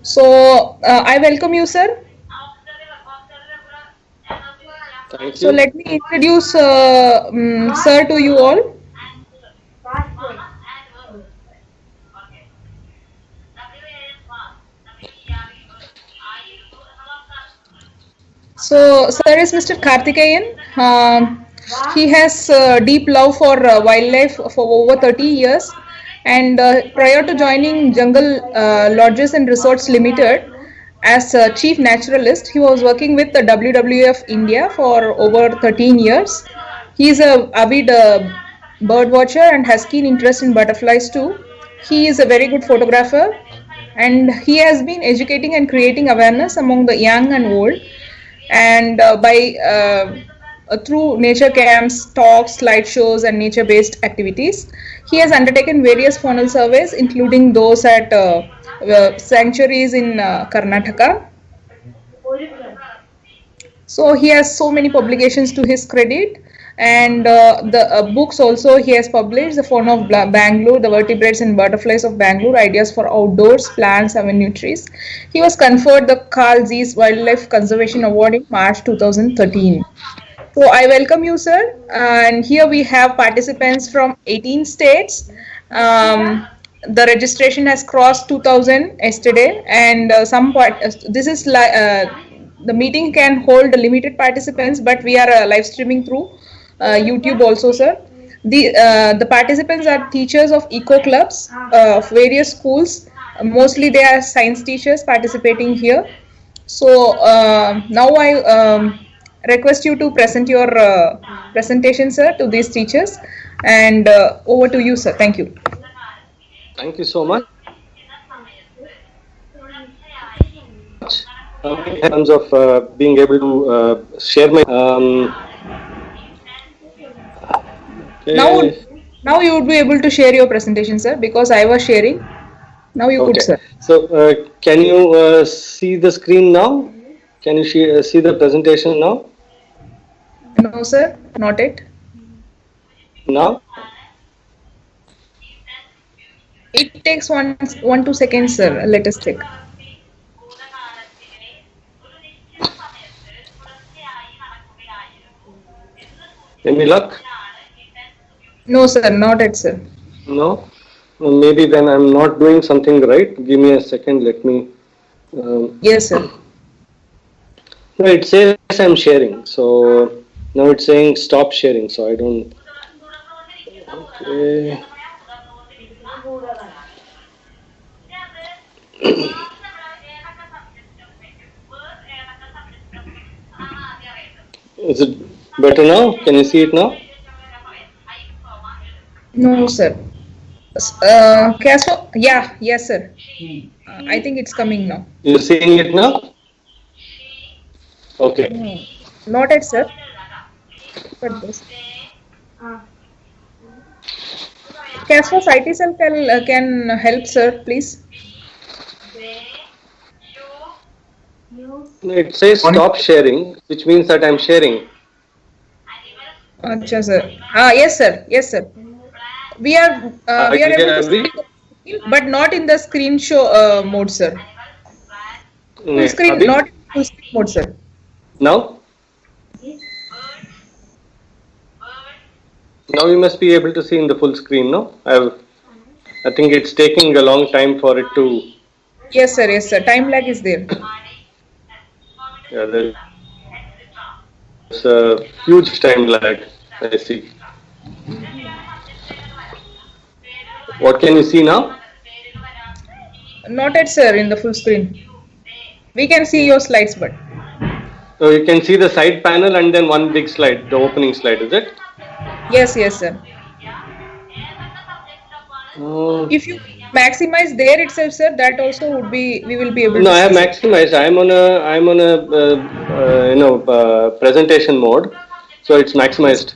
So I welcome you, sir. Thank So you. let me introduce sir to you all. So sir is Mr. Karthikeyan. He has deep love for wildlife for over 30 years, and prior to joining Jungle Lodges and Resorts Limited as chief naturalist, he was working with the WWF India for over 13 years. He is a avid bird watcher and has keen interest in butterflies too. He is a very good photographer, and he has been educating and creating awareness among the young and old, and by through nature camps, talks, slideshows, and nature-based activities. He has undertaken various faunal surveys, including those at sanctuaries in Karnataka. So he has so many publications to his credit, and the books also he has published: the Fauna of Bangalore, the Vertebrates and Butterflies of Bangalore, Ideas for Outdoors, Plants, Avenue Trees. He was conferred the Carl Zeiss Wildlife Conservation Award in March 2013. So I welcome you, sir. And here we have participants from 18 states. The registration has crossed 2,000 yesterday, and some part. This is like the meeting can hold limited participants, but we are live streaming through YouTube also, sir. The participants are teachers of eco clubs of various schools. Mostly they are science teachers participating here. So now I request you to present your presentation, sir, to these teachers. And over to you, sir. Thank you. Thank you so much. In terms of being able to share my Now, okay. now you would be able to share your presentation, sir, because I was sharing. Now you could, Okay. sir. So can you see the screen now? Can you see the presentation now? No, sir, not it. Now? It takes 1 2 seconds, sir. Let us check. Any luck? No, sir, not it, sir. No? Maybe then I'm not doing something right. Give me a second. Let me. Um, Yes, sir. no, it says I'm sharing. So now it's saying stop sharing. So I don't. Okay. Is it better now? Can you see it now? No, sir. Castle, yeah, yes, sir. I think it's coming now. You're seeing it now? Okay. No, not it, sir. But this. Casper Cell can help, sir, please. It says stop sharing, which means that I'm sharing. Acha, sir. Yes, sir. Yes, sir. We are able to Are see we? the screen, but not in the screen show mode, sir. Full screen, Abhi? not in full screen mode, sir. Now? Now you must be able to see in the full screen, no? I think it's taking a long time for it to. Yes, sir. Yes, sir. Time lag is there. Yeah, there's a huge time lag. I see. What can you see now? Not it, sir, in the full screen. We can see your slides, but So you can see the side panel and then one big slide, the opening slide, is it? yes, yes, sir. Uh, If you maximize there itself, sir, that also would be we will be able no, to I have see, sir. maximized. I'm on a presentation mode, so it's Yes. maximized.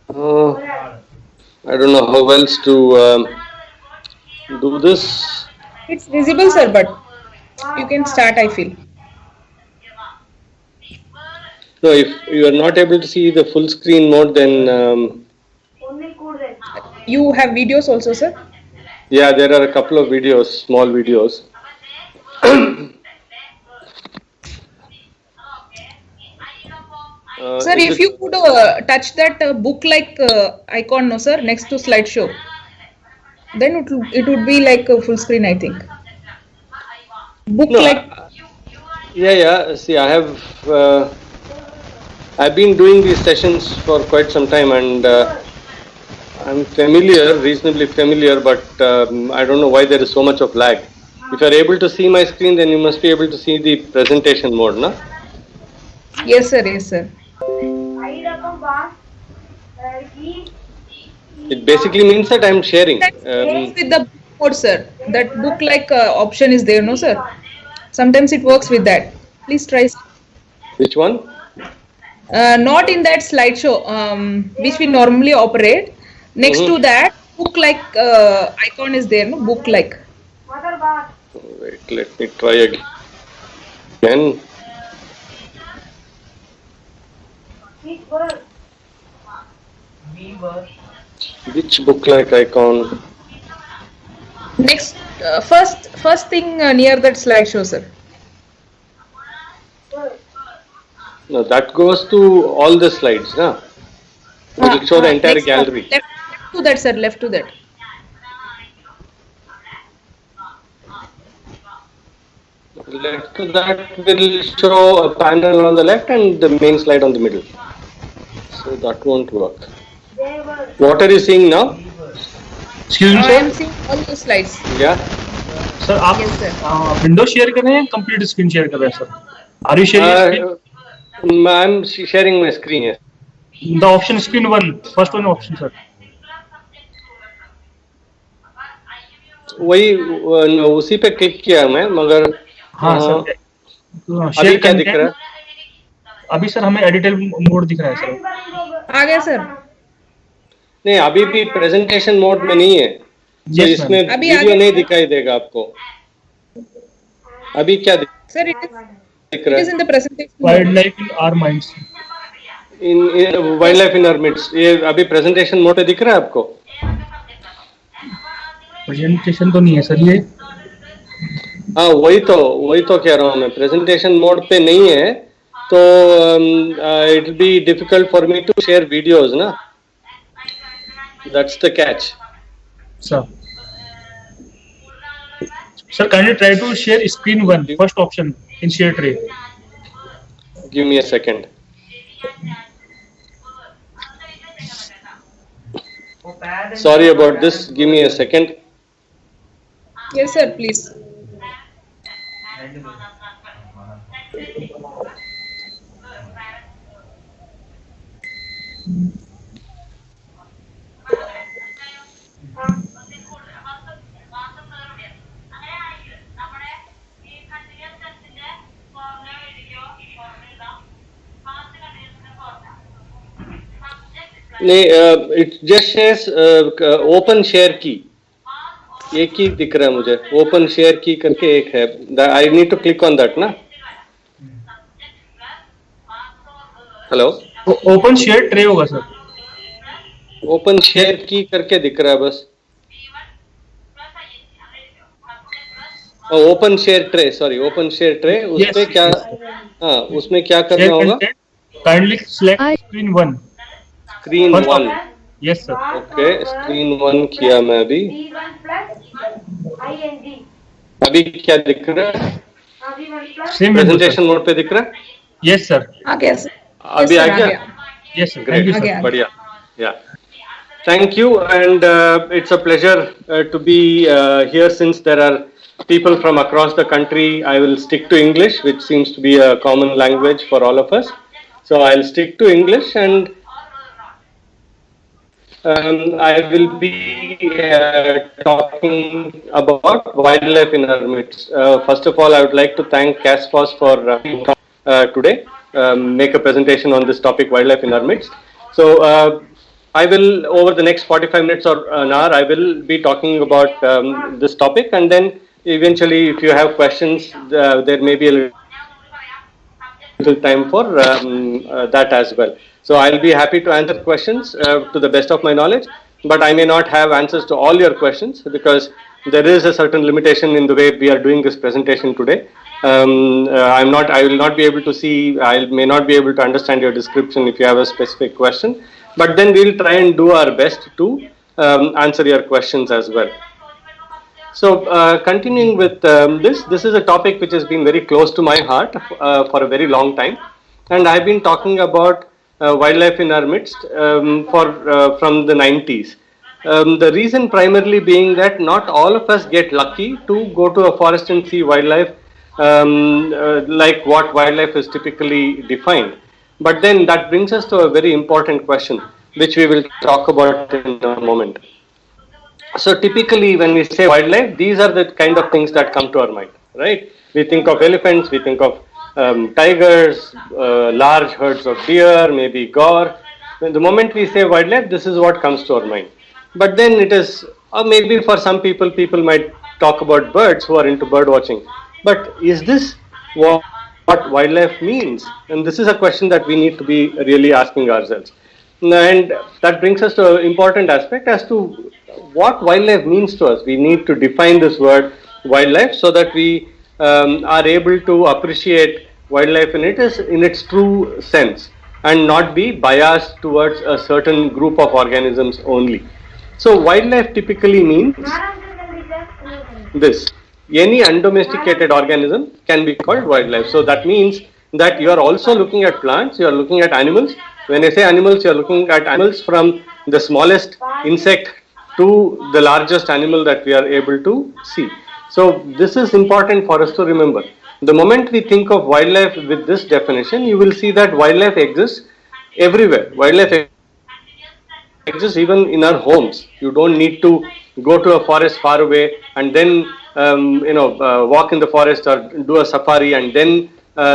Uh, I don't know how else to do this. It's visible, sir, but you can start, I feel. No, if you are not able to see the full screen mode, then You have videos also, sir? yeah, there are a couple of videos, small videos. Sir, Is if it you could touch that book-like icon, no, sir, next to slideshow, then it would be like a full screen, I think. no? Book-like. Yeah. See, I've been doing these sessions for quite some time, and I'm reasonably familiar, but I don't know why there is so much of lag. If you're able to see my screen, then you must be able to see the presentation mode, no? Yes, sir. Yes, sir. It basically means that I'm sharing. With the book mode, sir. That book-like option is there, no, sir? Sometimes it works with that. Please try. Which one? Not in that slideshow, which we normally operate. Next to that, book-like icon is there, no? Book-like. Wait, let me try again. Which book-like icon? Next, first thing near that slideshow, sir. No, that goes to all the slides, no? It will show the entire gallery. Left to that, sir. Left to that. Left to that will show a panel on the left and the main slide on the middle. So that won't work. What are you seeing now? Excuse me, I am sir. seeing all the slides. Yeah. Sir, आप Yes, sir. Window share कर रहे हैं, complete screen share कर रहे हैं, sir? Are you sharing I'm sharing my screen here. the option screen one, first one option, sir? वही उसी पे क्लिक किया मैं, मगर हाँ सर, अभी शेयर क्या दिख रहा है? अभी सर हमें एडिटर मोड दिख रहा है सर। आ गया सर। नहीं, अभी भी प्रेजेंटेशन मोड में नहीं है, तो इसमें वीडियो नहीं दिखाई देगा आपको। अभी क्या दिख रहा है? in the presentation. Wildlife in our minds. In wildlife in our midst, ये अभी प्रेजेंटेशन मोड पे दिख रहा है आपको? प्रेजेंटेशन तो नहीं है सर ये। हाँ, वही तो कह रहा हूँ मैं, प्रेजेंटेशन मोड पे नहीं है, तो it will be difficult for me to share videos, ना? That's the catch. Sir, kindly try to share screen one, first option in share tray. Give me a second. Sorry about this. Give me a second. Yes, sir. Please. नहीं, it just says open share key. एक ही दिख रहा है मुझे, open share key करके एक है. I need to click on that, ना? Hello? ओपन शेयर ट्रे होगा सर। ओपन शेयर की करके दिख रहा है बस। Open share tray, sorry, open share tray, उसमें क्या, हाँ, उसमें क्या करना होगा? Kindly select screen one. Screen one. Yes sir. Okay, screen one किया मैं अभी। अभी क्या दिख रहा है? प्रेजेंटेशन मोड पे दिख रहा है? Yes sir. आ गया सर। अभी आ गया? Yes, sir. Great. Thank you, sir. बढ़िया. Yeah. Thank you, and it's a pleasure to be here. Since there are people from across the country, I will stick to English, which seems to be a common language for all of us. So I'll stick to English, and I will be talking about wildlife in our midst. First of all, I would like to thank CASFOS for today. Make a presentation on this topic, wildlife in our midst. So I will, over the next 45 minutes or an hour, I will be talking about this topic, and then eventually if you have questions, there may be a little time for that as well. So I'll be happy to answer questions to the best of my knowledge, but I may not have answers to all your questions because there is a certain limitation in the way we are doing this presentation today. I will not be able to see, I may not be able to understand your description if you have a specific question, but then we'll try and do our best to answer your questions as well. So continuing with this is a topic which has been very close to my heart for a very long time, and I've been talking about wildlife in our midst from the 90s. The reason primarily being that not all of us get lucky to go to a forest and see wildlife like what wildlife is typically defined. But then that brings us to a very important question, which we will talk about in a moment. So typically when we say wildlife, these are the kind of things that come to our mind, right? We think of elephants, we think of tigers, large herds of deer, maybe gaur. When the moment we say wildlife, this is what comes to our mind. But then it is, or maybe for some people, people might talk about birds who are into bird watching. But is this what wildlife means? And this is a question that we need to be really asking ourselves. And that brings us to an important aspect as to what wildlife means to us. We need to define this word wildlife so that we are able to appreciate wildlife in its true sense and not be biased towards a certain group of organisms only. So wildlife typically means this. Any undomesticated organism can be called wildlife. So that means that you are also looking at plants, you are looking at animals. When I say animals, you are looking at animals from the smallest insect to the largest animal that we are able to see. So this is important for us to remember. The moment we think of wildlife with this definition, you will see that wildlife exists everywhere. Wildlife exists even in our homes. You don't need to go to a forest far away and then walk in the forest or do a safari and then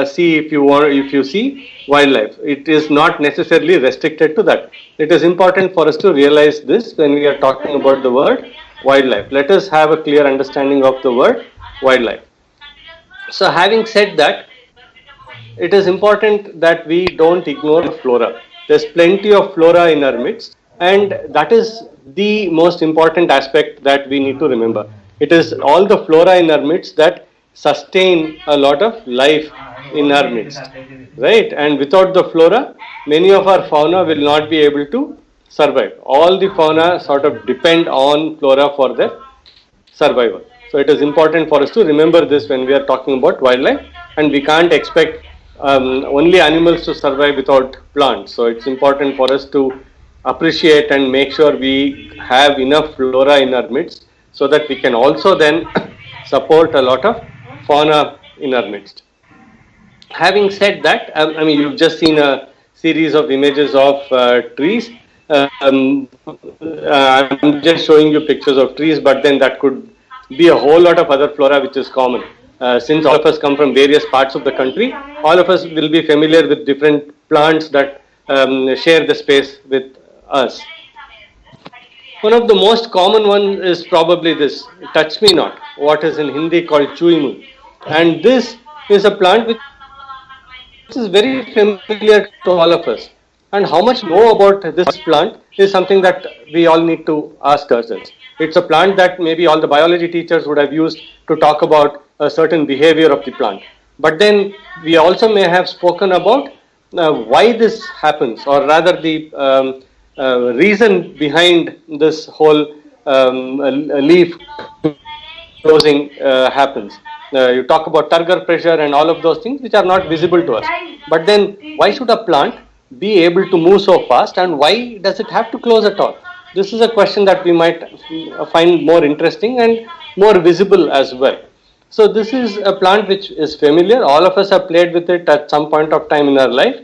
see if you see wildlife. It is not necessarily restricted to that. It is important for us to realize this when we are talking about the word wildlife. Let us have a clear understanding of the word wildlife. So having said that, it is important that we don't ignore flora. There's plenty of flora in our midst, and that is the most important aspect that we need to remember. It is all the flora in our midst that sustain a lot of life in our midst, right? And without the flora, many of our fauna will not be able to survive. All the fauna sort of depend on flora for their survival. So it is important for us to remember this when we are talking about wildlife, and we can't expect only animals to survive without plants. So it's important for us to appreciate and make sure we have enough flora in our midst so that we can also then support a lot of fauna in our midst. Having said that, you've just seen a series of images of trees. I'm just showing you pictures of trees, but then that could be a whole lot of other flora which is common. Since all of us come from various parts of the country, all of us will be familiar with different plants that share the space with us. One of the most common ones is probably this, touch me not, what is in Hindi called chuimu. And this is a plant which is very familiar to all of us. And how much know about this plant is something that we all need to ask ourselves. It's a plant that maybe all the biology teachers would have used to talk about a certain behavior of the plant. But then we also may have spoken about why this happens, or rather the reason behind this whole leaf closing happens. You talk about turgor pressure and all of those things which are not visible to us. But then why should a plant be able to move so fast, and why does it have to close at all? This is a question that we might find more interesting and more visible as well. So this is a plant which is familiar. All of us have played with it at some point of time in our life.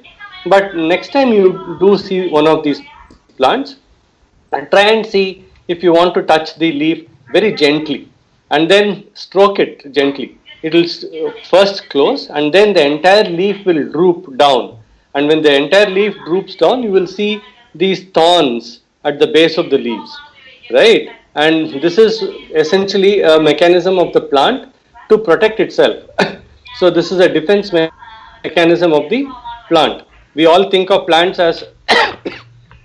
But next time you do see one of these plants, and try and see if you want to touch the leaf very gently and then stroke it gently. It will first close and then the entire leaf will droop down. And when the entire leaf droops down, you will see these thorns at the base of the leaves, right? And this is essentially a mechanism of the plant to protect itself. So this is a defense mechanism of the plant. We all think of plants as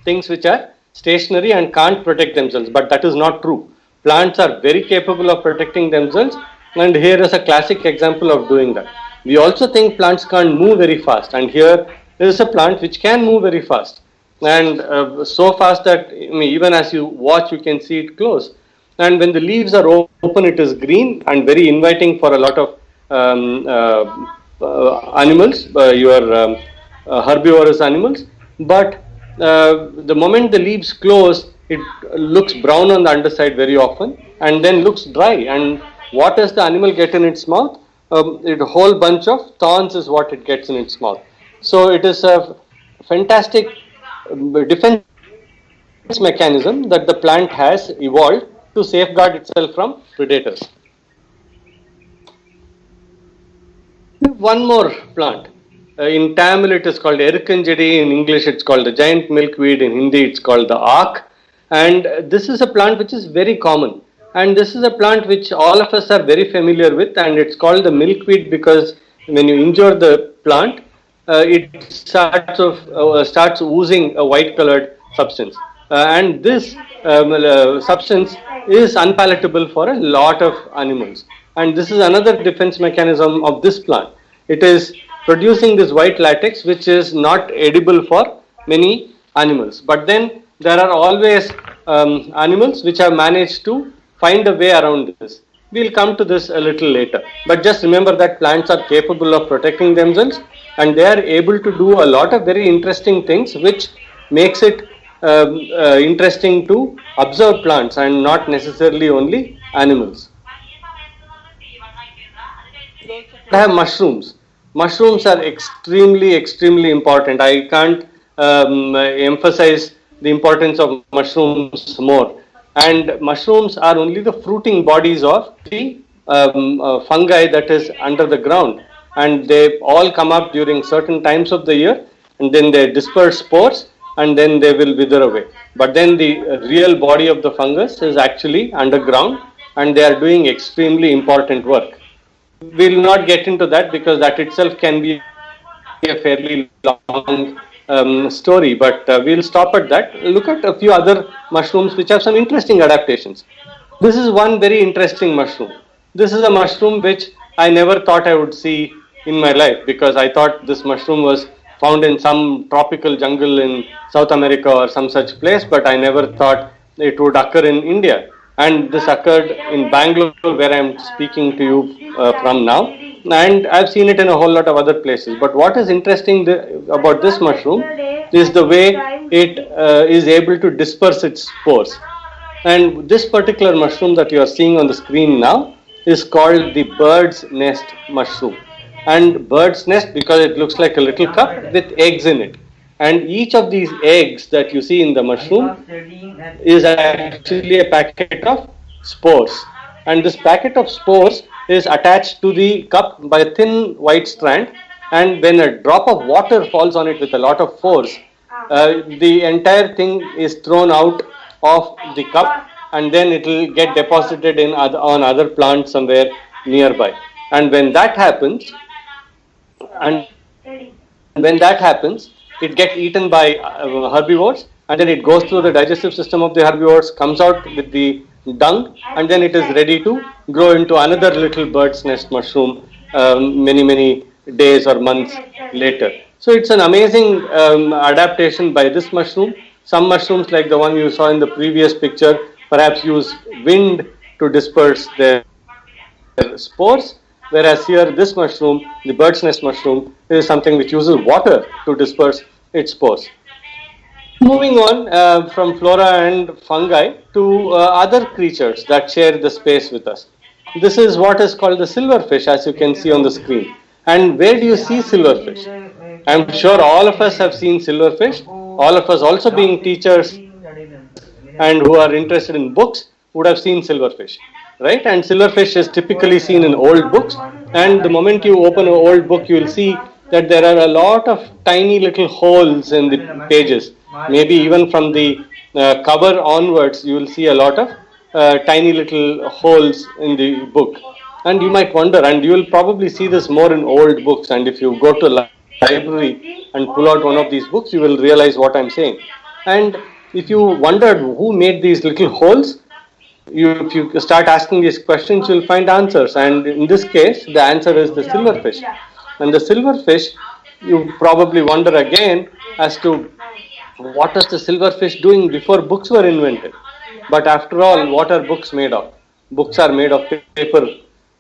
things which are stationary and can't protect themselves, but that is not true. Plants are very capable of protecting themselves, and here is a classic example of doing that. We also think plants can't move very fast, and here is a plant which can move very fast, and so fast that even as you watch, you can see it close. And when the leaves are open, it is green and very inviting for a lot of animals, herbivorous animals. But the moment the leaves close, it looks brown on the underside very often, and then looks dry. And what does the animal get in its mouth? A whole bunch of thorns is what it gets in its mouth. So it is a fantastic defense mechanism that the plant has evolved to safeguard itself from predators. One more plant. In Tamil it is called Erukkanjedi, in English it's called the giant milkweed, in Hindi it's called the aak. And this is a plant which is very common. And this is a plant which all of us are very familiar with, and it's called the milkweed because when you injure the plant, it starts oozing a white colored substance. And this substance is unpalatable for a lot of animals. And this is another defense mechanism of this plant. It is producing this white latex which is not edible for many animals. But then there are always animals which have managed to find a way around this. We'll come to this a little later. But just remember that plants are capable of protecting themselves, and they are able to do a lot of very interesting things, which makes it interesting to observe plants and not necessarily only animals. I have mushrooms. Mushrooms are extremely important. I can't emphasize the importance of mushrooms more. And mushrooms are only the fruiting bodies of the fungi that is under the ground, and they all come up during certain times of the year, and then they disperse spores, and then they will wither away. But then the real body of the fungus is actually underground, and they are doing extremely important work. We will not get into that because that itself can be a fairly long story, but we'll stop at that. Look at a few other mushrooms which have some interesting adaptations. This is one very interesting mushroom. This is a mushroom which I never thought I would see in my life, because I thought this mushroom was found in some tropical jungle in South America or some such place, but I never thought it would occur in India. And this occurred in Bangalore, where I am speaking to you from now, and I've seen it in a whole lot of other places. But what is interesting about this mushroom is the way it is able to disperse its spores. And this particular mushroom that you are seeing on the screen now is called the bird's nest mushroom. And bird's nest because it looks like a little cup with eggs in it. And each of these eggs that you see in the mushroom is actually a packet of spores. And this packet of spores is attached to the cup by a thin white strand. And when a drop of water falls on it with a lot of force, the entire thing is thrown out of the cup, and then it will get deposited on other plants somewhere nearby. And when that happens, it gets eaten by herbivores, and then it goes through the digestive system of the herbivores, comes out with the dung, and then it is ready to grow into another little bird's nest mushroom many days or months later. So it's an amazing adaptation by this mushroom. Some mushrooms, like the one you saw in the previous picture, perhaps use wind to disperse their spores, whereas here this mushroom, the bird's nest mushroom, is something which uses water to disperse its spores. Moving on from flora and fungi to other creatures that share the space with us. This is what is called the silverfish, as you can see on the screen. And where do you see silverfish? I'm sure all of us have seen silverfish. All of us, also being teachers and who are interested in books, would have seen silverfish, right? And silverfish is typically seen in old books. And the moment you open an old book, you will see that there are a lot of tiny little holes in the pages. Maybe even from the cover onwards, you will see a lot of tiny little holes in the book. And you might wonder, and you will probably see this more in old books. And if you go to library and pull out one of these books, you will realize what I'm saying. And if you wondered who made these little holes, if you start asking these questions, you'll find answers. And in this case, the answer is the silverfish. And the silverfish, you probably wonder again as to what was the silverfish doing before books were invented. But after all, what are books made of? Books are made of paper,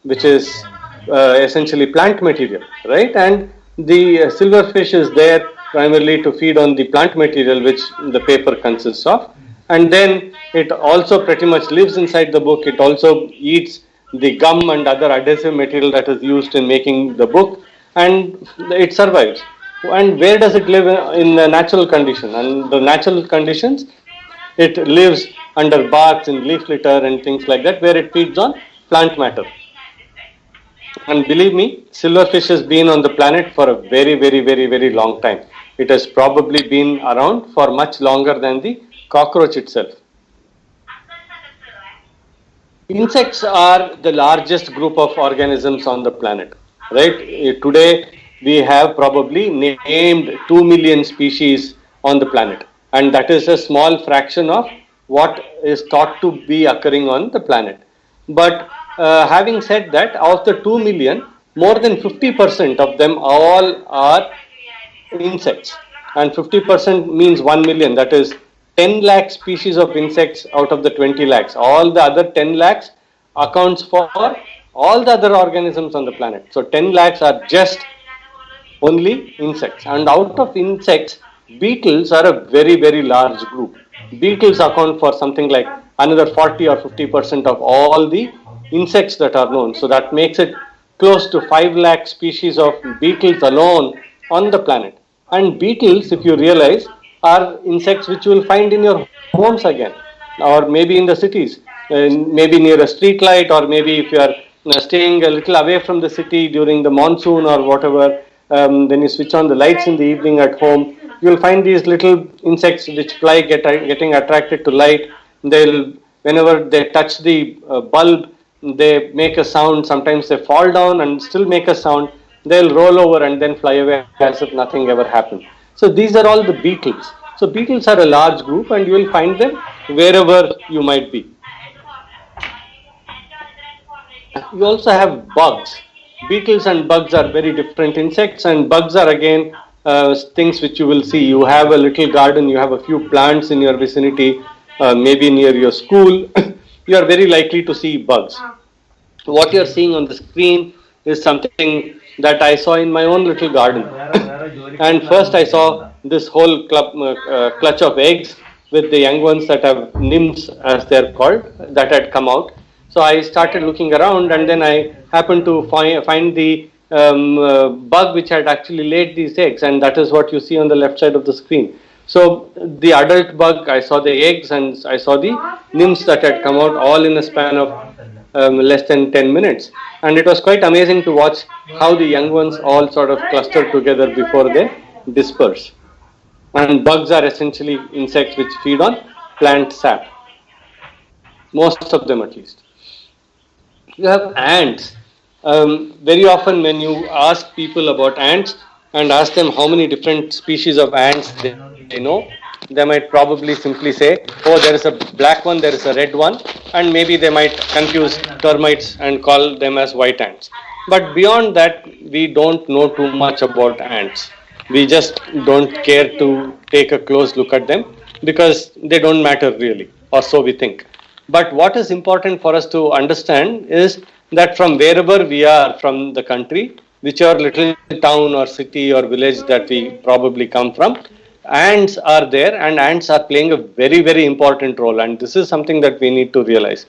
which is essentially plant material, right? And the silverfish is there primarily to feed on the plant material which the paper consists of. And then it also pretty much lives inside the book. It also eats the gum and other adhesive material that is used in making the book, and it survives. And where does it live in the natural condition? And the natural conditions, it lives under barks and leaf litter and things like that, where it feeds on plant matter. And believe me, silverfish has been on the planet for a very, very, very, very long time. It has probably been around for much longer than the cockroach itself. Insects are the largest group of organisms on the planet, right? Today we have probably named 2 million species on the planet, and that is a small fraction of what is thought to be occurring on the planet. But having said that, of the 2 million, more than 50% of them all are insects, and 50% means 1 million, that is 10 lakh species of insects out of the 20 lakhs. All the other 10 lakhs accounts for all the other organisms on the planet. So 10 lakhs are just only insects. And out of insects, beetles are a very, very large group. Beetles account for something like another 40 or 50% of all the insects that are known. So that makes it close to 5 lakh species of beetles alone on the planet. And beetles, if you realize, are insects which you will find in your homes again, or maybe in the cities, maybe near a street light, or maybe if you are staying a little away from the city during the monsoon or whatever, then you switch on the lights in the evening at home, you will find these little insects which fly getting attracted to light. They'll, whenever they touch the bulb, they make a sound. Sometimes they fall down and still make a sound. They'll roll over and then fly away as if nothing ever happened. So these are all the beetles. So beetles are a large group, and you will find them wherever you might be. You also have bugs. Beetles and bugs are very different insects, and bugs are again things which you will see. You have a little garden, you have a few plants in your vicinity, maybe near your school. You are very likely to see bugs. What you are seeing on the screen is something that I saw in my own little garden. And first I saw this whole clutch of eggs with the young ones that have nymphs, as they're called, that had come out. So I started looking around, and then I happened to find the bug which had actually laid these eggs, and that is what you see on the left side of the screen. So the adult bug, I saw the eggs, and I saw the nymphs that had come out, all in a span of less than 10 minutes. And it was quite amazing to watch how the young ones all sort of clustered together before they disperse. And bugs are essentially insects which feed on plant sap. Most of them at least. You have ants. Very often when you ask people about ants and ask them how many different species of ants they know, they might probably simply say, oh, there is a black one, there is a red one, and maybe they might confuse termites and call them as white ants. But beyond that, we don't know too much about ants. We just don't care to take a close look at them because they don't matter really, or so we think. But what is important for us to understand is that from wherever we are from the country, whichever little town or city or village that we probably come from, ants are there, and ants are playing a very, very important role, and this is something that we need to realize.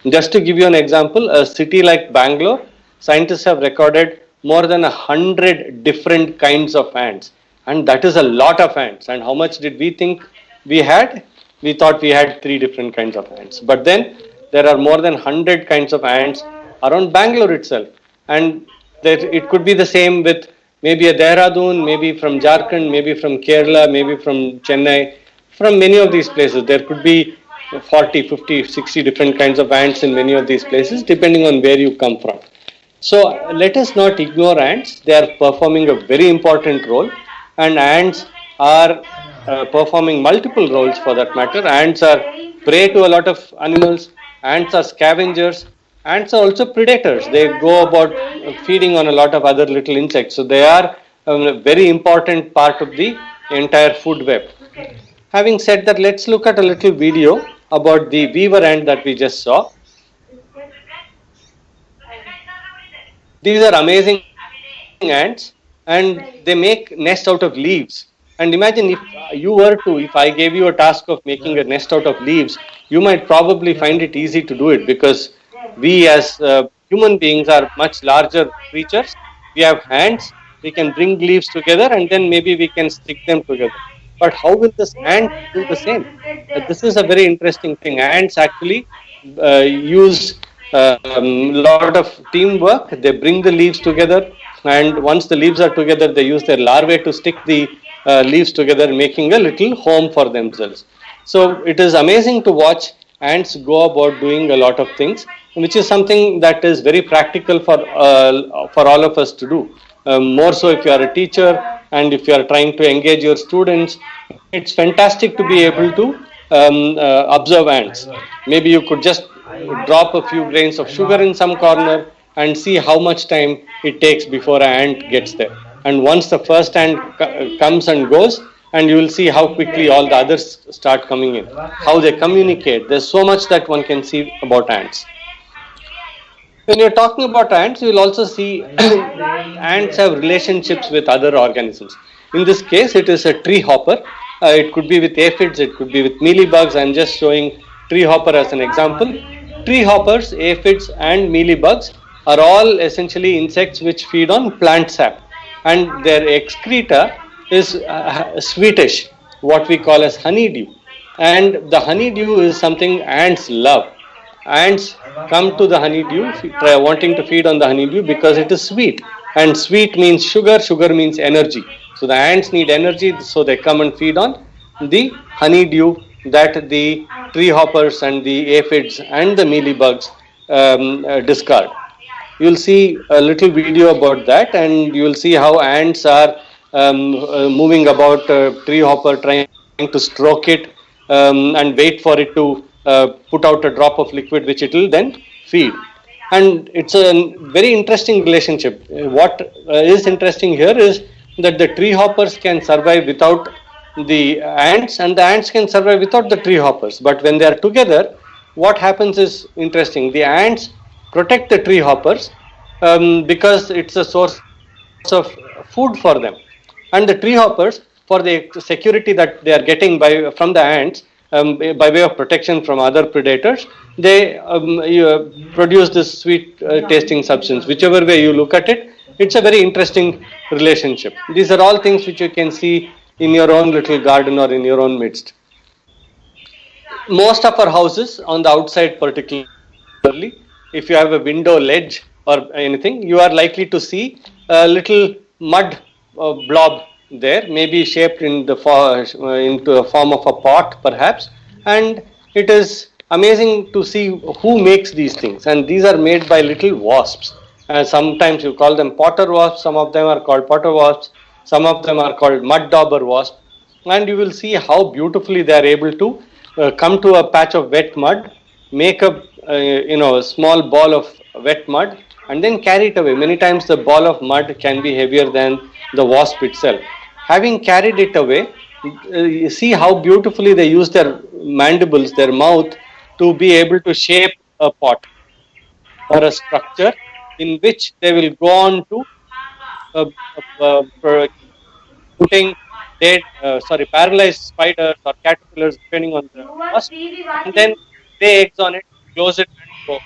Just to give you an example, a city like Bangalore, scientists have recorded more than 100 different kinds of ants, and that is a lot of ants. And how much did we think we had? We thought we had 3 different kinds of ants, but then there are more than 100 kinds of ants around Bangalore itself, and it could be the same with maybe a Dehradun, maybe from Jharkhand, maybe from Kerala, maybe from Chennai, from many of these places. There could be 40, 50, 60 different kinds of ants in many of these places, depending on where you come from. So let us not ignore ants. They are performing a very important role, and ants are performing multiple roles for that matter. Ants are prey to a lot of animals. Ants are scavengers. Ants are also predators. They go about feeding on a lot of other little insects. So they are a very important part of the entire food web. Having said that, let's look at a little video about the weaver ant that we just saw. These are amazing ants, and they make nests out of leaves. And imagine if I gave you a task of making a nest out of leaves, you might probably find it easy to do it because we as human beings are much larger creatures. We have hands, we can bring leaves together and then maybe we can stick them together. But how will this ant do the same? This is a very interesting thing. Ants actually use lot of teamwork. They bring the leaves together, and once the leaves are together, they use their larvae to stick the leaves together, making a little home for themselves. So it is amazing to watch ants go about doing a lot of things, which is something that is very practical for all of us to do. More so if you are a teacher and if you are trying to engage your students, it's fantastic to be able to observe ants. Maybe you could just drop a few grains of sugar in some corner and see how much time it takes before an ant gets there. And once the first ant comes and goes, and you will see how quickly all the others start coming in, how they communicate. There's so much that one can see about ants. When you're talking about ants, you will also see ants have relationships with other organisms. In this case, it is a tree hopper. It could be with aphids, it could be with mealybugs. I'm just showing tree hopper as an example. Tree hoppers, aphids, and mealybugs are all essentially insects which feed on plant sap, and their excreta is sweetish, what we call as honeydew. And the honeydew is something ants love. Ants come to the honeydew wanting to feed on the honeydew because it is sweet, and sweet means sugar, sugar means energy. So the ants need energy, so they come and feed on the honeydew that the tree hoppers and the aphids and the mealybugs discard. You will see a little video about that, and you will see how ants are moving about tree hopper, trying to stroke it and wait for it to put out a drop of liquid which it will then feed. And it's a very interesting relationship. What is interesting here is that the tree hoppers can survive without the ants, and the ants can survive without the tree hoppers. But when they are together, what happens is interesting. The ants protect the tree hoppers because it's a source of food for them, and the tree hoppers, for the security that they are getting from the ants, by way of protection from other predators, they produce this sweet tasting substance. Whichever way you look at it, it's a very interesting relationship. These are all things which you can see in your own little garden or in your own midst. Most of our houses, on the outside particularly, if you have a window ledge or anything, you are likely to see a little mud blob there, maybe shaped into a form of a pot perhaps, and it is amazing to see who makes these things. And these are made by little wasps. Sometimes you call them potter wasps, some of them are called potter wasps, some of them are called mud dauber wasp, and you will see how beautifully they are able to come to a patch of wet mud, make a small ball of wet mud, and then carry it away. Many times the ball of mud can be heavier than the wasp itself. Having carried it away, you see how beautifully they use their mandibles, their mouth, to be able to shape a pot or a structure in which they will go on to putting paralyzed spiders or caterpillars, depending on the wasp, and then lay eggs on it, close it, and go.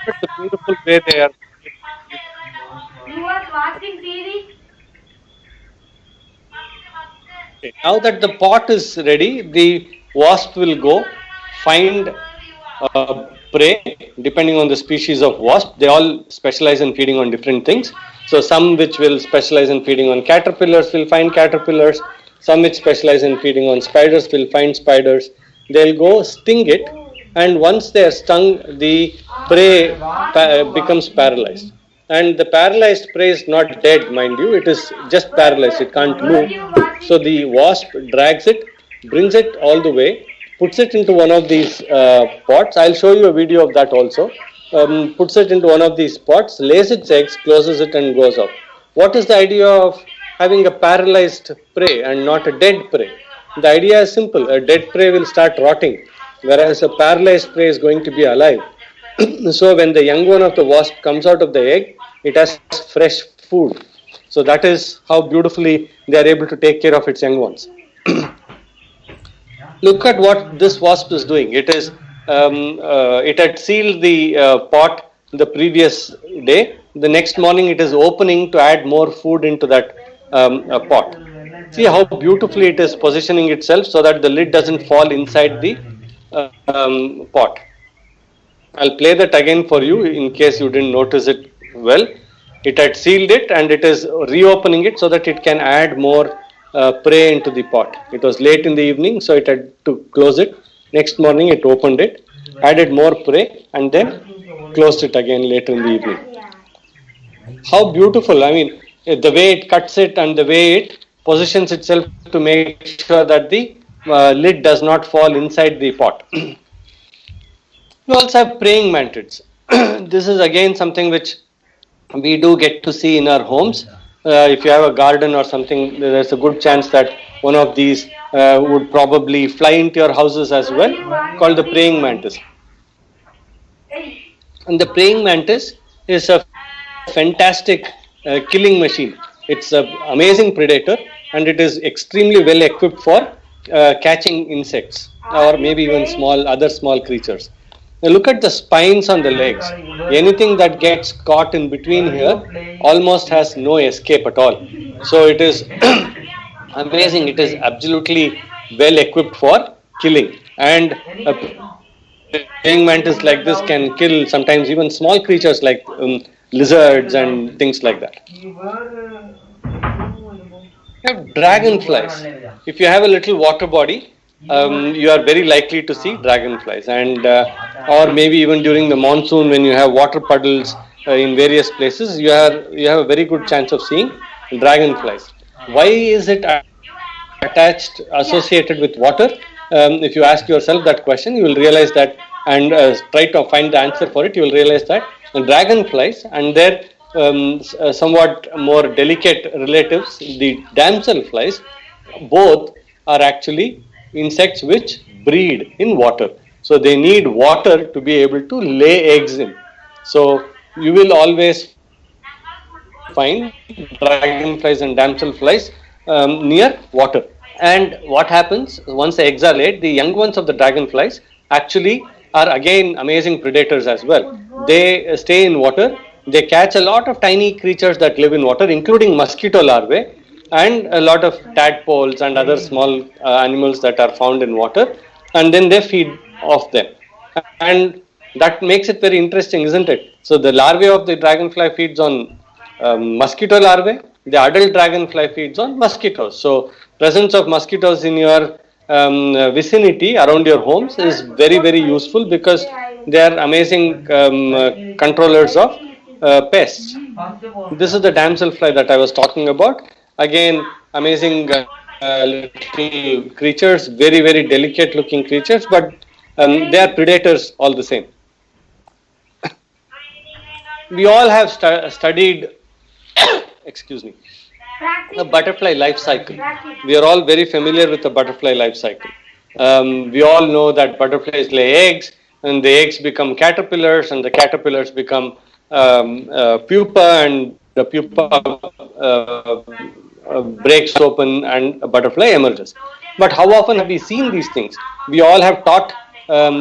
It's a beautiful way they are. You are watching TV? Okay. Now that the pot is ready, the wasp will go find prey depending on the species of wasp. They all specialize in feeding on different things. So some which will specialize in feeding on caterpillars will find caterpillars. Some which specialize in feeding on spiders will find spiders. They'll go sting it, and once they are stung, the prey becomes paralyzed. And the paralyzed prey is not dead, mind you, it is just paralyzed, it can't move. So the wasp drags it, brings it all the way, puts it into one of these pots. I'll show you a video of that also. Puts it into one of these pots, lays its eggs, closes it, and goes off. What is the idea of having a paralyzed prey and not a dead prey? The idea is simple: a dead prey will start rotting, whereas a paralyzed prey is going to be alive. So when the young one of the wasp comes out of the egg, it has fresh food. So that is how beautifully they are able to take care of its young ones. Look at what this wasp is doing. It had sealed the pot the previous day. The next morning, it is opening to add more food into that pot. See how beautifully it is positioning itself so that the lid doesn't fall inside the pot. I'll play that again for you in case you didn't notice it well. It had sealed it and it is reopening it so that it can add more prey into the pot. It was late in the evening, so it had to close it. Next morning, it opened it, added more prey, and then closed it again later in the evening. How beautiful! I mean, the way it cuts it and the way it positions itself to make sure that the lid does not fall inside the pot. We also have praying mantids. This is again something which we do get to see in our homes. If you have a garden or something, there's a good chance that one of these would probably fly into your houses as well, called the praying mantis. And the praying mantis is a fantastic killing machine. It's an amazing predator and it is extremely well equipped for catching insects or maybe even other small creatures. Now look at the spines on the legs. Anything that gets caught in between here almost has no escape at all. So it is amazing. It is absolutely well equipped for killing. And a praying mantis like this can kill sometimes even small creatures like lizards and things like that. You have dragonflies. If you have a little water body, you are very likely to see dragonflies, and or maybe even during the monsoon when you have water puddles in various places, you have a very good chance of seeing dragonflies. Why is it associated with water? If you ask yourself that question, you will realize that, and try to find the answer for it. You will realize that dragonflies and their somewhat more delicate relatives, the damselflies, both are actually insects which breed in water. So they need water to be able to lay eggs in. So you will always find dragonflies and damselflies near water. And what happens once the eggs are laid, the young ones of the dragonflies actually are again amazing predators as well. They stay in water. They catch a lot of tiny creatures that live in water, including mosquito larvae and a lot of tadpoles and other small animals that are found in water, and then they feed off them. And that makes it very interesting, isn't it? So the larvae of the dragonfly feeds on mosquito larvae. The adult dragonfly feeds on mosquitoes. So presence of mosquitoes in your vicinity around your homes is very, very useful because they are amazing controllers of pests. This is the damselfly that I was talking about. Again, amazing little creatures, very, very delicate looking creatures, but they are predators all the same. We all have studied, excuse me, a butterfly life cycle. We are all very familiar with the butterfly life cycle. We all know that butterflies lay eggs, and the eggs become caterpillars, and the caterpillars become pupa, and the pupa breaks open and a butterfly emerges. But how often have we seen these things? We all have taught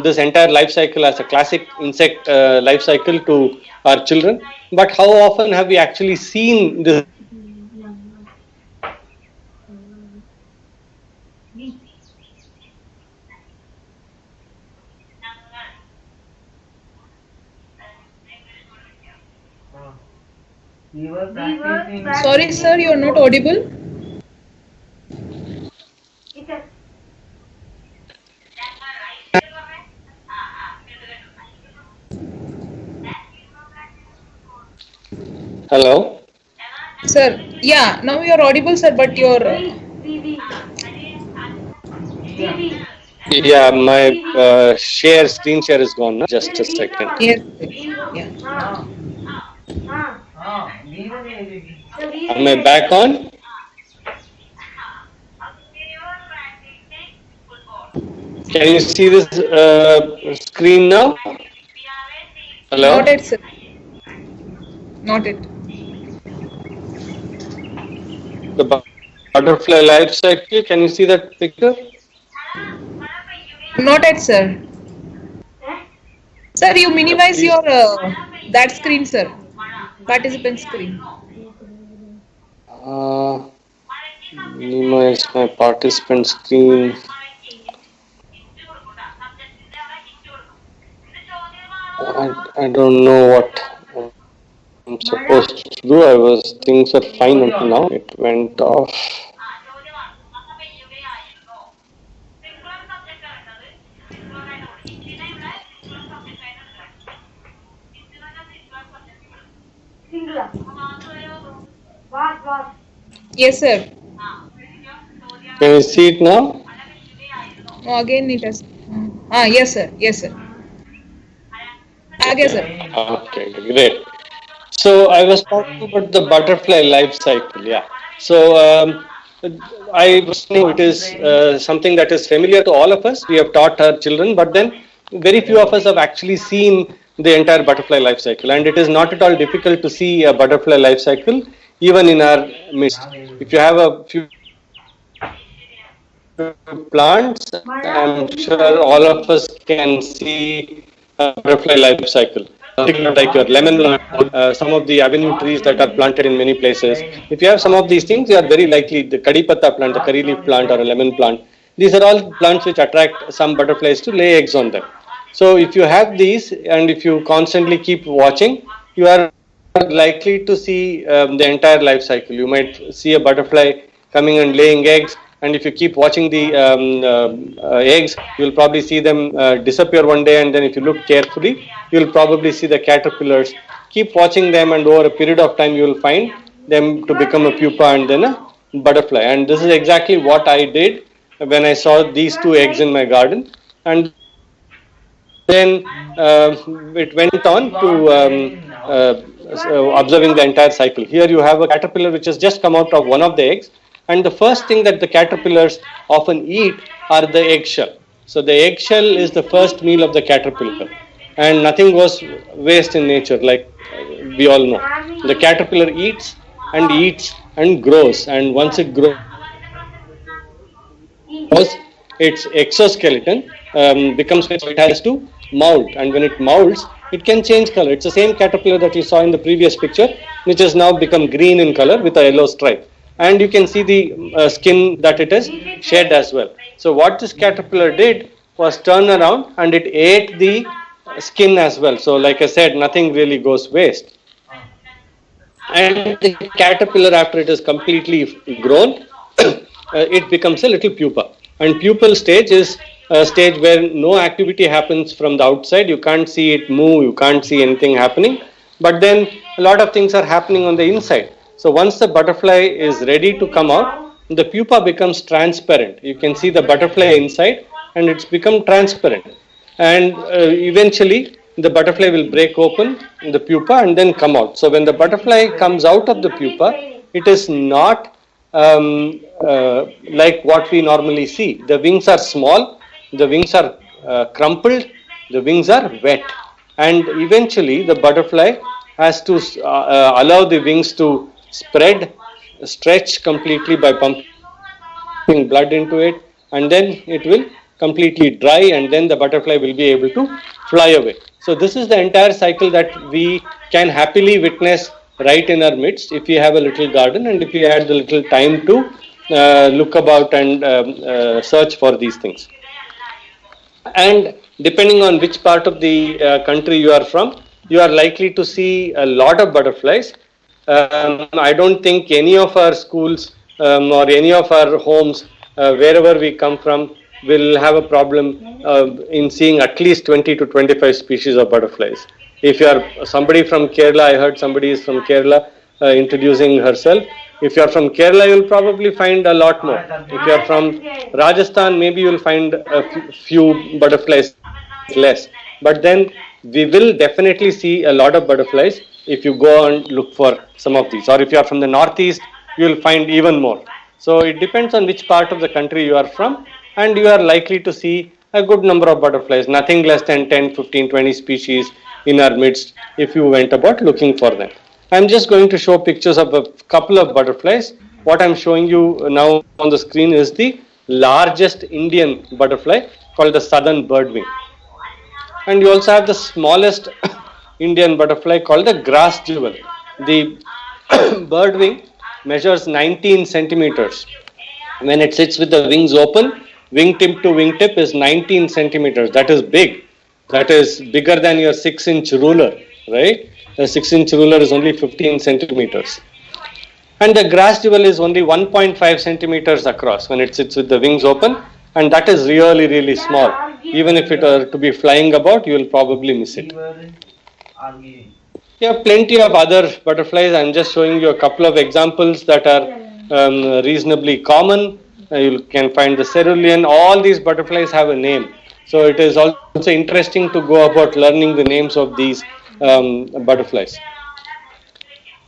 this entire life cycle as a classic insect life cycle to our children. But how often have we actually seen this? Sorry, sir, you're not audible. Hello. Sir, yeah, now you're audible, sir, but your TV. TV. Yeah, my screen share is gone. Just a second. yes, yeah. Am I back on? Can you see this screen now? Hello? Not it, sir. Not it. The butterfly life cycle. Can you see that picture? Not it, sir. Sir, you minimize your that screen, sir. Participant screen. Minimize my participant screen. I don't know what I'm supposed to do. Things were fine until now. It went off. Singular. What? Yes, sir. Can you see it now? No, again it has. Yes, sir. Yes, sir. Again, sir. Okay, great. So I was talking about the butterfly life cycle. Yeah. So I was saying it is something that is familiar to all of us. We have taught our children, but then very few of us have actually seen the entire butterfly life cycle, and it is not at all difficult to see a butterfly life cycle even in our midst. If you have a few plants, I'm sure all of us can see a butterfly life cycle. Like your lemon plant, some of the avenue trees that are planted in many places. If you have some of these things, you are very likely the curry patta plant, the curry leaf plant, or a lemon plant. These are all plants which attract some butterflies to lay eggs on them. So if you have these, and if you constantly keep watching, you are likely to see the entire life cycle. You might see a butterfly coming and laying eggs, and if you keep watching the eggs, you'll probably see them disappear one day, and then if you look carefully, you'll probably see the caterpillars. Keep watching them, and over a period of time, you'll find them to become a pupa and then a butterfly. And this is exactly what I did when I saw these two eggs in my garden. And then it went on to observing the entire cycle. Here you have a caterpillar which has just come out of one of the eggs, and the first thing that the caterpillars often eat are the eggshell. So the eggshell is the first meal of the caterpillar, and nothing goes waste in nature, like we all know. The caterpillar eats and grows, and once it grows, its exoskeleton becomes so it has to mold, and when it molds, it can change color. It's the same caterpillar that you saw in the previous picture, which has now become green in color with a yellow stripe, and you can see the skin that it has shed as well. So what this caterpillar did was turn around and it ate the skin as well. So like I said, nothing really goes waste. And the caterpillar, after it is completely grown, it becomes a little pupa. And pupal stage is a stage where no activity happens from the outside. You can't see it move, you can't see anything happening. But then a lot of things are happening on the inside. So once the butterfly is ready to come out, the pupa becomes transparent. You can see the butterfly inside, and it's become transparent. And eventually the butterfly will break open the pupa and then come out. So when the butterfly comes out of the pupa, it is not like what we normally see. The wings are small, the wings are crumpled, the wings are wet, and eventually the butterfly has to allow the wings to stretch completely by pumping blood into it, and then it will completely dry, and then the butterfly will be able to fly away. So this is the entire cycle that we can happily witness right in our midst if we have a little garden and if we had the little time to look about and search for these things. And depending on which part of the country you are from, you are likely to see a lot of butterflies. I don't think any of our schools or any of our homes, wherever we come from, will have a problem in seeing at least 20 to 25 species of butterflies. If you are somebody from Kerala, I heard somebody is from Kerala, introducing herself. If you are from Kerala, you'll probably find a lot more. If you are from Rajasthan, maybe you'll find a few butterflies less. But then we will definitely see a lot of butterflies if you go and look for some of these. Or if you are from the northeast, you will find even more. So it depends on which part of the country you are from, and you are likely to see a good number of butterflies, nothing less than 10, 15, 20 species in our midst if you went about looking for them. I'm just going to show pictures of a couple of butterflies. What I'm showing you now on the screen is the largest Indian butterfly called the southern birdwing. And you also have the smallest Indian butterfly called the grass jewel. The birdwing measures 19 centimeters. When it sits with the wings open, wingtip to wingtip is 19 centimeters. That is big. That is bigger than your 6-inch ruler, right? The 6-inch ruler is only 15 centimeters. And the grass jewel is only 1.5 centimeters across when it sits with the wings open, and that is really, really small. Even if it were to be flying about, you will probably miss it. You have plenty of other butterflies. I'm just showing you a couple of examples that are reasonably common. You can find the cerulean. All these butterflies have a name. So it is also interesting to go about learning the names of these butterflies.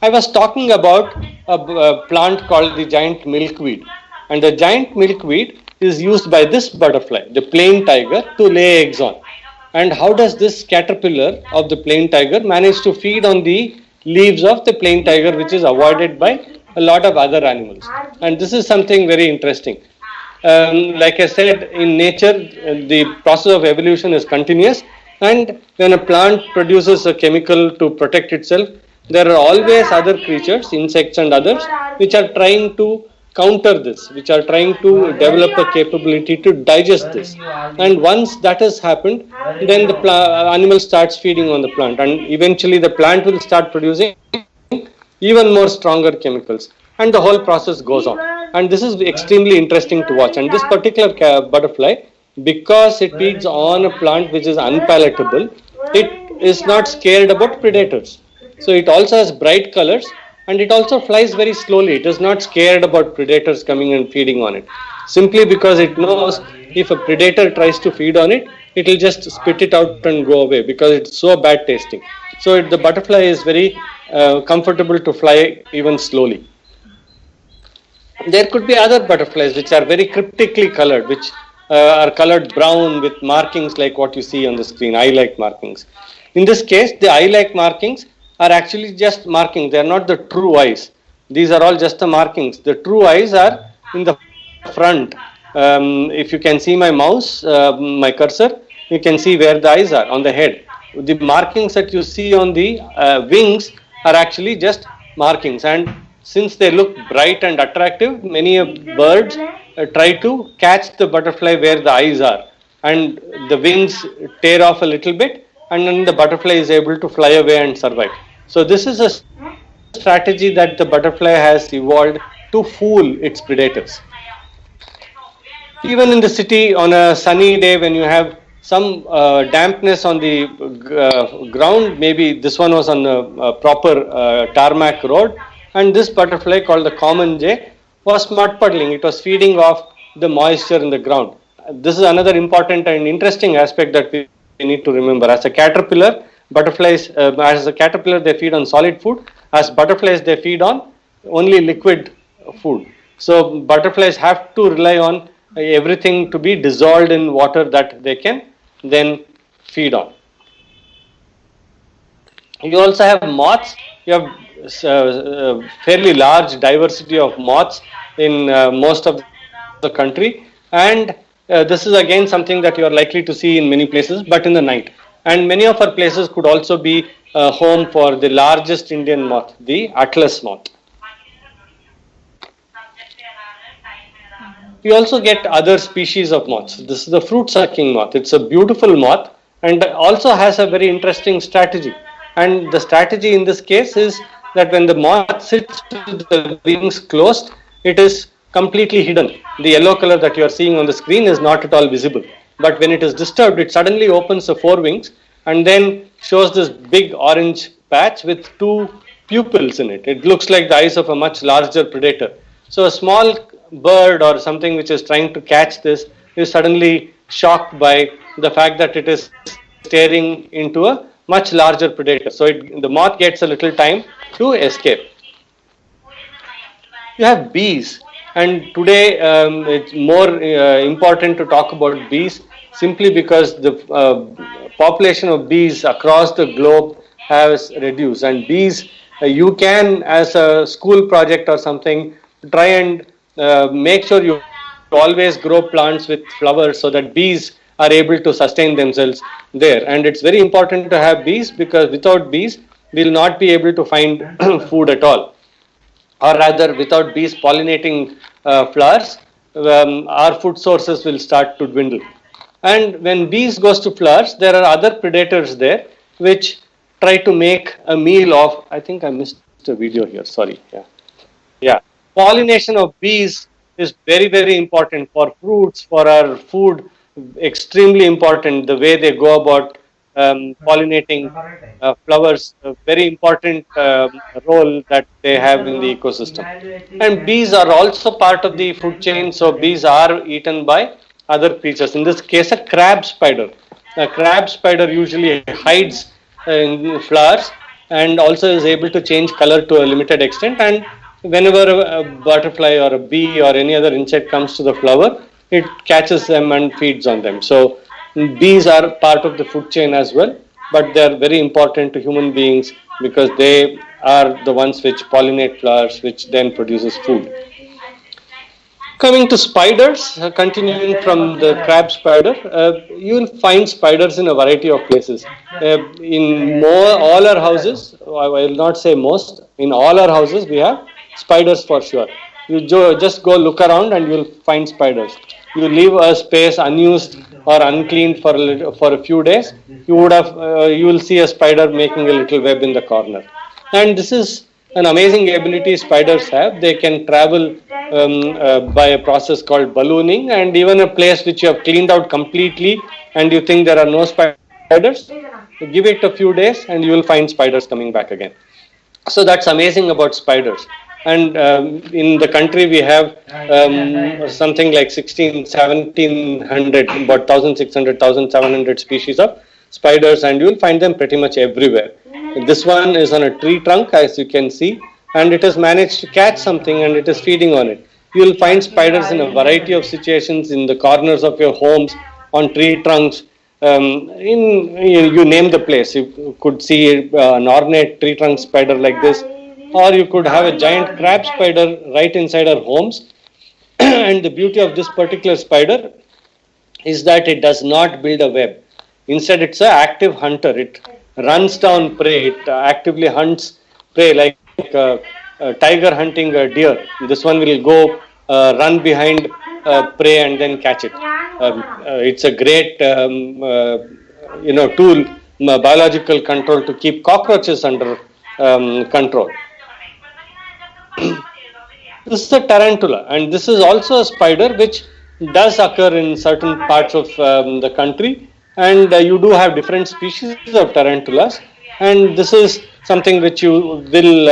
I was talking about a plant called the giant milkweed, and the giant milkweed is used by this butterfly, the plain tiger, to lay eggs on. And how does this caterpillar of the plain tiger manage to feed on the leaves of the plain tiger, which is avoided by a lot of other animals? And this is something very interesting. Like I said, in nature, the process of evolution is continuous, and when a plant produces a chemical to protect itself, there are always other creatures, insects and others, which are trying to counter this, which are trying to develop a capability to digest this. And once that has happened, then the animal starts feeding on the plant, and eventually the plant will start producing even more stronger chemicals, and the whole process goes on. And this is extremely interesting to watch. And this particular butterfly, because it feeds on a plant which is unpalatable, it is not scared about predators. So it also has bright colors, and it also flies very slowly. It is not scared about predators coming and feeding on it, simply because it knows if a predator tries to feed on it, it will just spit it out and go away because it's so bad tasting. So the butterfly is very comfortable to fly even slowly. There could be other butterflies which are very cryptically colored, which are colored brown with markings like what you see on the screen, eye-like markings. In this case, the eye-like markings are actually just markings. They are not the true eyes. These are all just the markings. The true eyes are in the front. If you can see my mouse, my cursor, you can see where the eyes are on the head. The markings that you see on the wings are actually just markings, and since they look bright and attractive, many birds try to catch the butterfly where the eyes are, and the wings tear off a little bit, and then the butterfly is able to fly away and survive. So this is a strategy that the butterfly has evolved to fool its predators. Even in the city, on a sunny day when you have some dampness on the ground, maybe this one was on a proper tarmac road, and this butterfly called the common jay was mud puddling. It was feeding off the moisture in the ground. This is another important and interesting aspect that we need to remember. As a caterpillar, butterflies, as a caterpillar, they feed on solid food. As butterflies, they feed on only liquid food. So butterflies have to rely on everything to be dissolved in water that they can then feed on. You also have moths. You have fairly large diversity of moths in most of the country, and this is again something that you are likely to see in many places, but in the night. And many of our places could also be home for the largest Indian moth, the Atlas moth. You also get other species of moths. This is the fruit-sucking moth. It's a beautiful moth and also has a very interesting strategy. And the strategy in this case is that when the moth sits with the wings closed, it is completely hidden. The yellow color that you are seeing on the screen is not at all visible. But when it is disturbed, it suddenly opens the forewings and then shows this big orange patch with two pupils in it. It looks like the eyes of a much larger predator. So a small bird or something which is trying to catch this is suddenly shocked by the fact that it is staring into a much larger predator. So the moth gets a little time to escape. You have bees, and today it's more important to talk about bees simply because the population of bees across the globe has reduced, and bees you can, as a school project or something, try and make sure you always grow plants with flowers so that bees are able to sustain themselves there. And it's very important to have bees because without bees we'll not be able to find food at all, or rather without bees pollinating flowers, our food sources will start to dwindle. And when bees goes to flowers, there are other predators there which try to make a meal of, I think I missed a video here, sorry. Yeah. Pollination of bees is very, very important for fruits, for our food, extremely important. The way they go about pollinating flowers, a very important role that they have in the ecosystem. And bees are also part of the food chain, so bees are eaten by other creatures. In this case, a crab spider. A crab spider usually hides in flowers and also is able to change color to a limited extent. And whenever a butterfly or a bee or any other insect comes to the flower, it catches them and feeds on them. So bees are part of the food chain as well, but they are very important to human beings because they are the ones which pollinate flowers, which then produces food. Coming to spiders, continuing from the crab spider, you will find spiders in a variety of places. In all our houses, I will not say most, in all our houses we have spiders for sure. You just go look around and you will find spiders. You leave a space unused or uncleaned for a few days, you will see a spider making a little web in the corner. And this is an amazing ability spiders have. They can travel by a process called ballooning, and even a place which you have cleaned out completely and you think there are no spiders, give it a few days and you will find spiders coming back again. So that's amazing about spiders. And in the country we have something like 1700, about 1600, 1700 species of spiders, and you will find them pretty much everywhere. This one is on a tree trunk, as you can see, and it has managed to catch something and it is feeding on it. You will find spiders in a variety of situations, in the corners of your homes, on tree trunks, you name the place. You could see an ornate tree trunk spider like this, or you could have a giant crab spider right inside our homes. And the beauty of this particular spider is that it does not build a web. Instead, it's an active hunter. It runs down prey. It actively hunts prey like a tiger hunting a deer. This one will go run behind prey and then catch it. It's a great tool, biological control to keep cockroaches under control. This is a tarantula, and this is also a spider which does occur in certain parts of the country, and you do have different species of tarantulas, and this is something which you will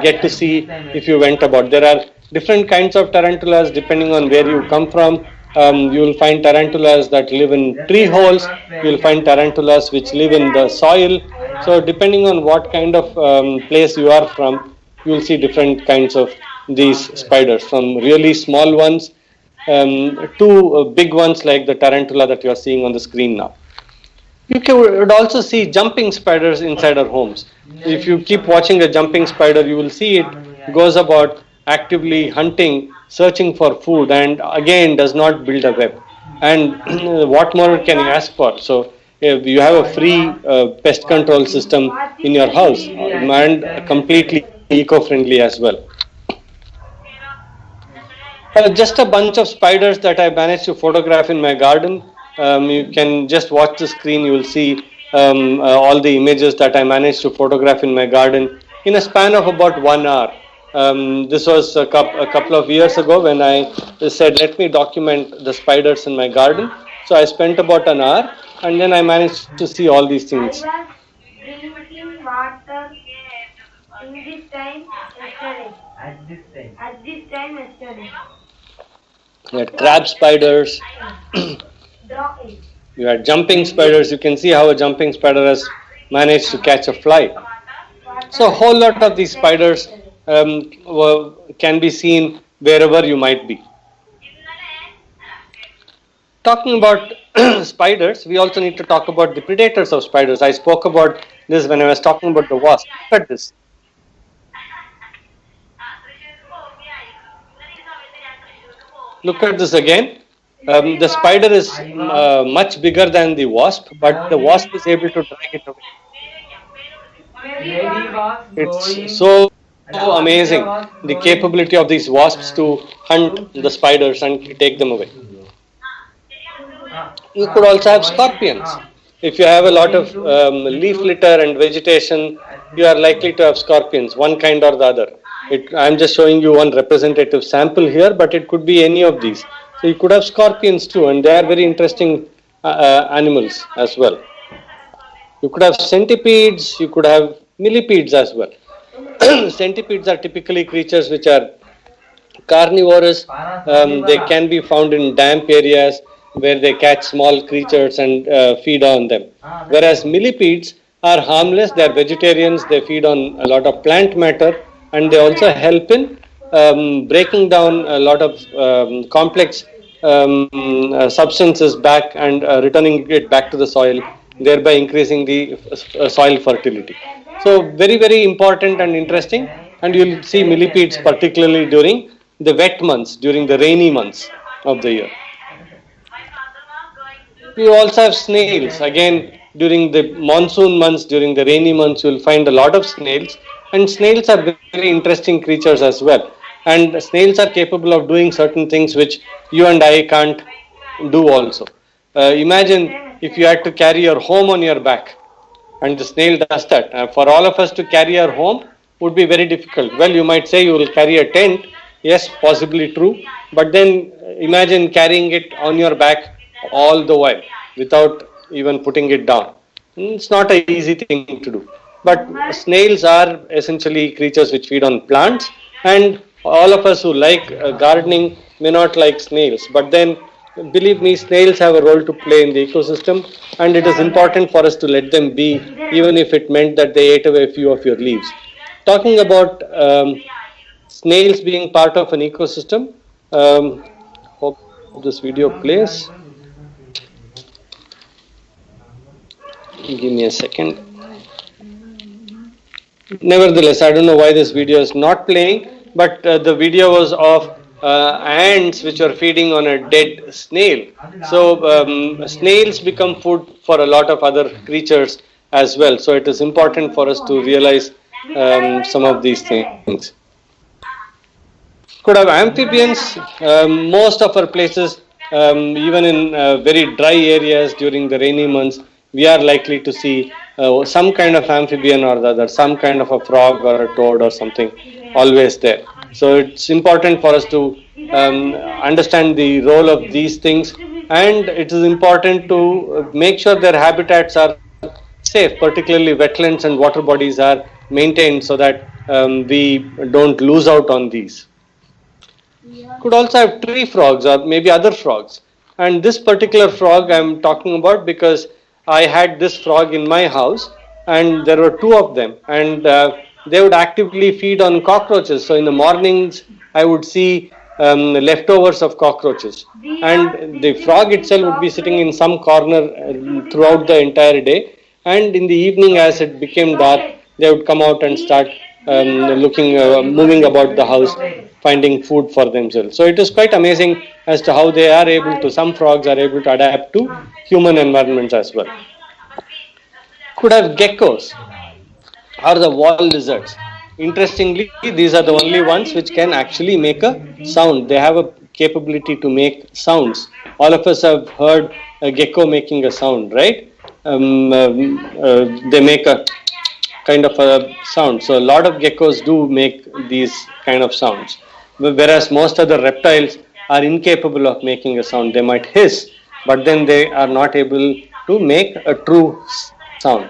get to see if you went about. There are different kinds of tarantulas depending on where you come from. You will find tarantulas that live in tree holes. You will find tarantulas which live in the soil. So depending on what kind of place you are from, you will see different kinds of these spiders, from really small ones to big ones like the tarantula that you are seeing on the screen now. You would also see jumping spiders inside our homes. If you keep watching a jumping spider, you will see it goes about actively hunting, searching for food, and again does not build a web. And what more can you ask for? So if you have a free pest control system in your house and completely eco-friendly as well. Just a bunch of spiders that I managed to photograph in my garden. You can just watch the screen. You will see all the images that I managed to photograph in my garden in a span of about 1 hour. This was a couple of years ago when I said, let me document the spiders in my garden. So I spent about an hour, and then I managed to see all these things. In this time yesterday. At this time yesterday. You had crab spiders, Draw it. you had jumping spiders. You can see how a jumping spider has managed to catch a fly. So a whole lot of these spiders can be seen wherever you might be. Talking about spiders, we also need to talk about the predators of spiders. I spoke about this when I was talking about the wasp. Look at this. Look at this again. The spider is much bigger than the wasp, but the wasp is able to drag it away. It's so amazing, the capability of these wasps to hunt the spiders and take them away. You could also have scorpions. If you have a lot of leaf litter and vegetation, you are likely to have scorpions, one kind or the other. I'm just showing you one representative sample here, but it could be any of these. So you could have scorpions too, and they are very interesting animals as well. You could have centipedes, you could have millipedes as well. Centipedes are typically creatures which are carnivorous. They can be found in damp areas where they catch small creatures and feed on them. Whereas millipedes are harmless, they are vegetarians, they feed on a lot of plant matter, and they also help in breaking down a lot of complex substances back and returning it back to the soil, thereby increasing the soil fertility. So very, very important and interesting, and you'll see millipedes particularly during the wet months, during the rainy months of the year. You also have snails. Again, during the monsoon months, during the rainy months, you'll find a lot of snails, and snails are very interesting creatures as well. And snails are capable of doing certain things which you and I can't do also. Imagine if you had to carry your home on your back, and the snail does that. For all of us to carry our home would be very difficult. Well, you might say you will carry a tent. Yes, possibly true. But then imagine carrying it on your back all the while without even putting it down. It's not an easy thing to do. But snails are essentially creatures which feed on plants, and all of us who like gardening may not like snails. But then, believe me, snails have a role to play in the ecosystem, and it is important for us to let them be, even if it meant that they ate away a few of your leaves. Talking about snails being part of an ecosystem, hope this video plays. Give me a second. Nevertheless, I don't know why this video is not playing, but the video was of ants which are feeding on a dead snail. So snails become food for a lot of other creatures as well. So it is important for us to realize some of these things. Could have amphibians. Most of our places, even in very dry areas during the rainy months, we are likely to see some kind of amphibian or the other, some kind of a frog or a toad or something always there. So it's important for us to understand the role of these things, and it is important to make sure their habitats are safe, particularly wetlands and water bodies are maintained so that we don't lose out on these. Could also have tree frogs or maybe other frogs. And this particular frog I'm talking about because I had this frog in my house, and there were two of them, and they would actively feed on cockroaches. So in the mornings, I would see leftovers of cockroaches, and the frog itself would be sitting in some corner throughout the entire day. And in the evening, as it became dark, they would come out and start moving about the house, finding food for themselves. So it is quite amazing as to how they are able to, some frogs are able to adapt to human environments as well. Could have geckos or the wall lizards. Interestingly, these are the only ones which can actually make a sound. They have a capability to make sounds. All of us have heard a gecko making a sound, right? They make a kind of a sound. So a lot of geckos do make these kind of sounds. Whereas most other reptiles are incapable of making a sound. They might hiss, but then they are not able to make a true sound.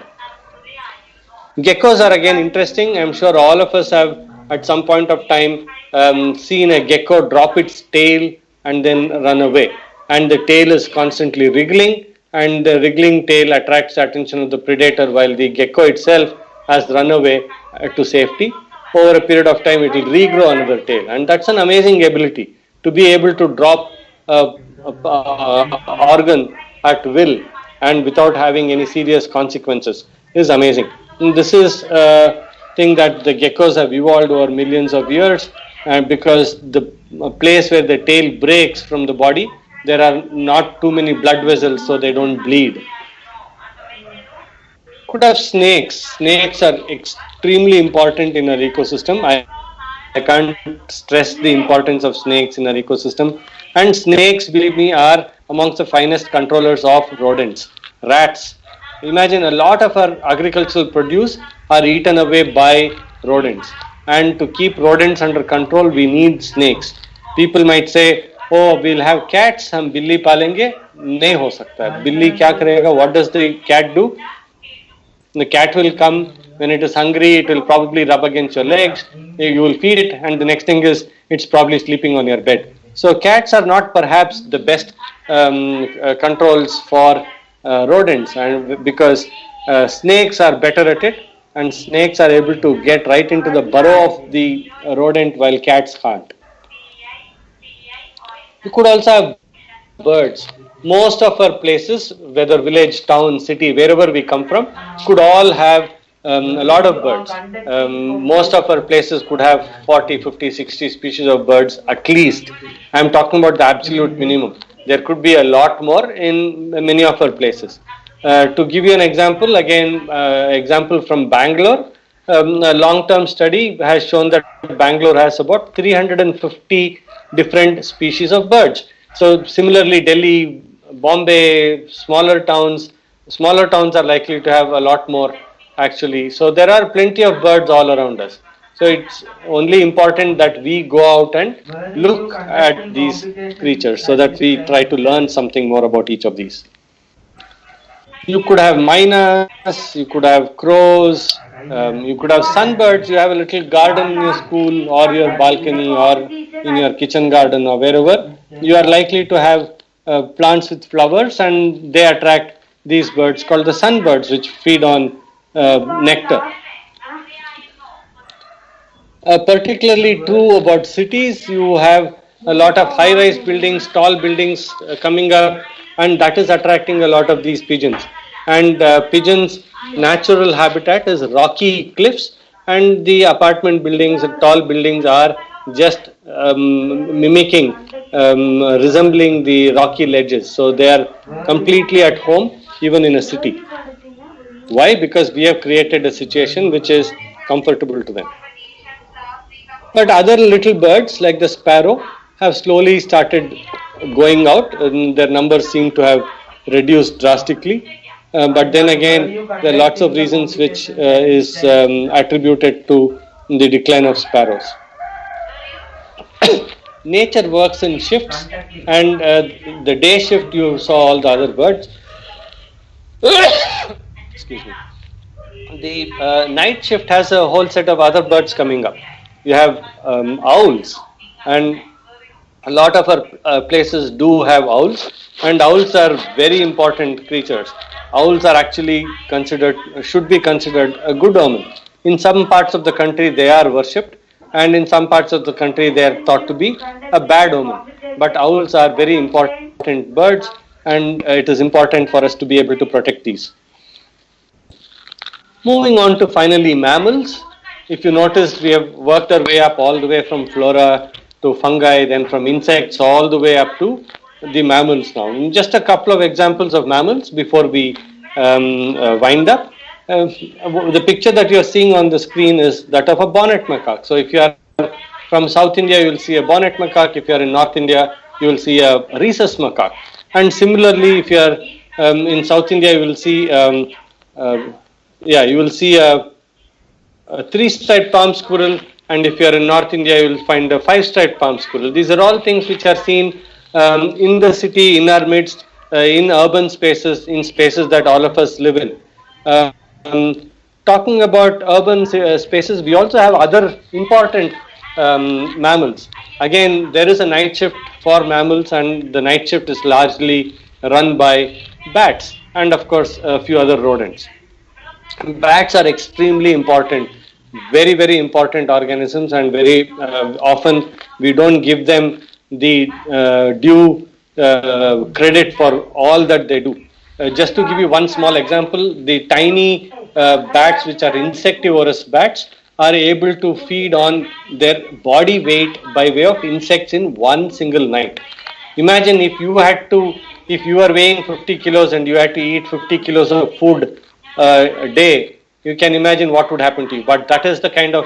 Geckos are again interesting. I'm sure all of us have at some point of time seen a gecko drop its tail and then run away. And the tail is constantly wriggling, and the wriggling tail attracts the attention of the predator while the gecko itself has run away to safety. Over a period of time, it will regrow another tail. And that's an amazing ability to be able to drop a organ at will and without having any serious consequences is amazing. And this is a thing that the geckos have evolved over millions of years, and because the place where the tail breaks from the body, there are not too many blood vessels, so they don't bleed. Could have snakes. Snakes are extremely important in our ecosystem. I can't stress the importance of snakes in our ecosystem. And snakes, believe me, are amongst the finest controllers of rodents. Rats. Imagine a lot of our agricultural produce are eaten away by rodents. And to keep rodents under control, we need snakes. People might say, oh, we'll have cats, हम बिल्ली पालेंगे. नहीं हो सकता. बिल्ली क्या करेगा? What does the cat do? The cat will come when it is hungry, it will probably rub against your legs, you will feed it, and the next thing is it's probably sleeping on your bed. So cats are not perhaps the best controls for rodents, and because snakes are better at it, and snakes are able to get right into the burrow of the rodent while cats can't. You could also have birds. Most of our places, whether village, town, city, wherever we come from, could all have a lot of birds. Most of our places could have 40, 50, 60 species of birds at least. I'm talking about the absolute minimum. There could be a lot more in many of our places. To give you an example, again, example from Bangalore, a long-term study has shown that Bangalore has about 350 different species of birds. So similarly, Delhi, Bombay, smaller towns are likely to have a lot more actually. So there are plenty of birds all around us. So it's only important that we go out and look at these creatures so that we try to learn something more about each of these. You could have miners, you could have crows, you could have sunbirds. You have a little garden in your school or your balcony or in your kitchen garden or wherever. You are likely to have plants with flowers, and they attract these birds called the sunbirds, which feed on nectar. Particularly true about cities. You have a lot of high-rise buildings, tall buildings coming up, and that is attracting a lot of these pigeons. And pigeons' natural habitat is rocky cliffs, and the apartment buildings and tall buildings are just mimicking, resembling the rocky ledges. So they are completely at home even in a city. Why? Because we have created a situation which is comfortable to them. But other little birds like the sparrow have slowly started going out, and their numbers seem to have reduced drastically. But then again, there are lots of reasons which is attributed to the decline of sparrows. Nature works in shifts, and the day shift you saw all the other birds. Excuse me. The night shift has a whole set of other birds coming up. You have owls, and a lot of our places do have owls, and owls are very important creatures. Owls are actually should be considered a good omen. In some parts of the country they are worshipped, and in some parts of the country they are thought to be a bad omen. But owls are very important birds, and it is important for us to be able to protect these. Moving on to finally mammals. If you notice, we have worked our way up all the way from flora to fungi, then from insects all the way up to the mammals now. Just a couple of examples of mammals before we wind up. The picture that you are seeing on the screen is that of a bonnet macaque. So if you are from South India, you will see a bonnet macaque. If you are in North India, you will see a rhesus macaque. And similarly, if you are in South India, you will see a three-striped palm squirrel, and if you are in North India, you will find a five-striped palm squirrel. These are all things which are seen in the city, in our midst, in urban spaces, in spaces that all of us live in. talking about urban spaces, we also have other important mammals. Again, there is a night shift for mammals, and the night shift is largely run by bats and, of course, a few other rodents. Bats are extremely important, very, very important organisms, and very often we don't give them the due credit for all that they do. Just to give you one small example, the tiny bats, which are insectivorous bats, are able to feed on their body weight by way of insects in one single night. Imagine if you are weighing 50 kilos and you had to eat 50 kilos of food a day, you can imagine what would happen to you. But that is the kind of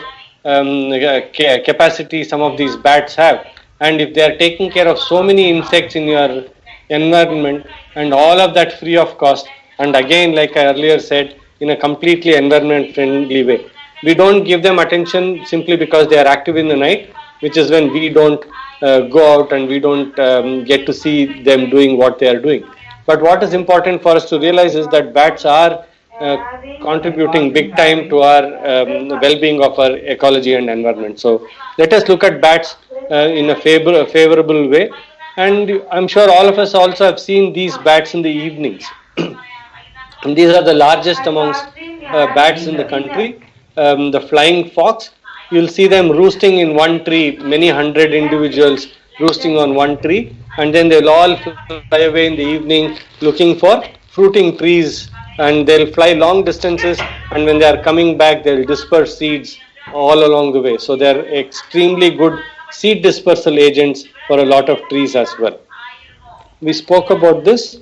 capacity some of these bats have. And if they are taking care of so many insects in your environment, and all of that free of cost, and again, like I earlier said, in a completely environment friendly way, we don't give them attention simply because they are active in the night, which is when we don't go out and we don't get to see them doing what they are doing. But what is important for us to realize is that bats are contributing big time to our well-being of our ecology and environment. So let us look at bats in a favorable way. And I'm sure all of us also have seen these bats in the evenings. And these are the largest amongst bats in the country. The flying fox, you'll see them roosting in one tree, many hundred individuals roosting on one tree, and then they'll all fly away in the evening looking for fruiting trees, and they'll fly long distances, and when they are coming back, they'll disperse seeds all along the way. So they're extremely good seed dispersal agents for a lot of trees as well. We spoke about this.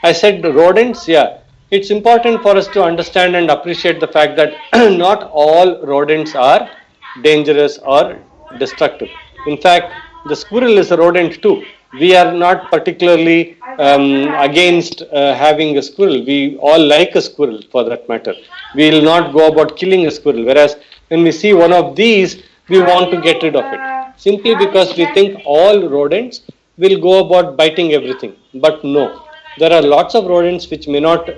I said rodents, yeah. It's important for us to understand and appreciate the fact that not all rodents are dangerous or destructive. In fact, the squirrel is a rodent too. We are not particularly against having a squirrel. We all like a squirrel for that matter. We will not go about killing a squirrel. Whereas when we see one of these, we want to get rid of it. Simply because we think all rodents will go about biting everything. But no. There are lots of rodents which may not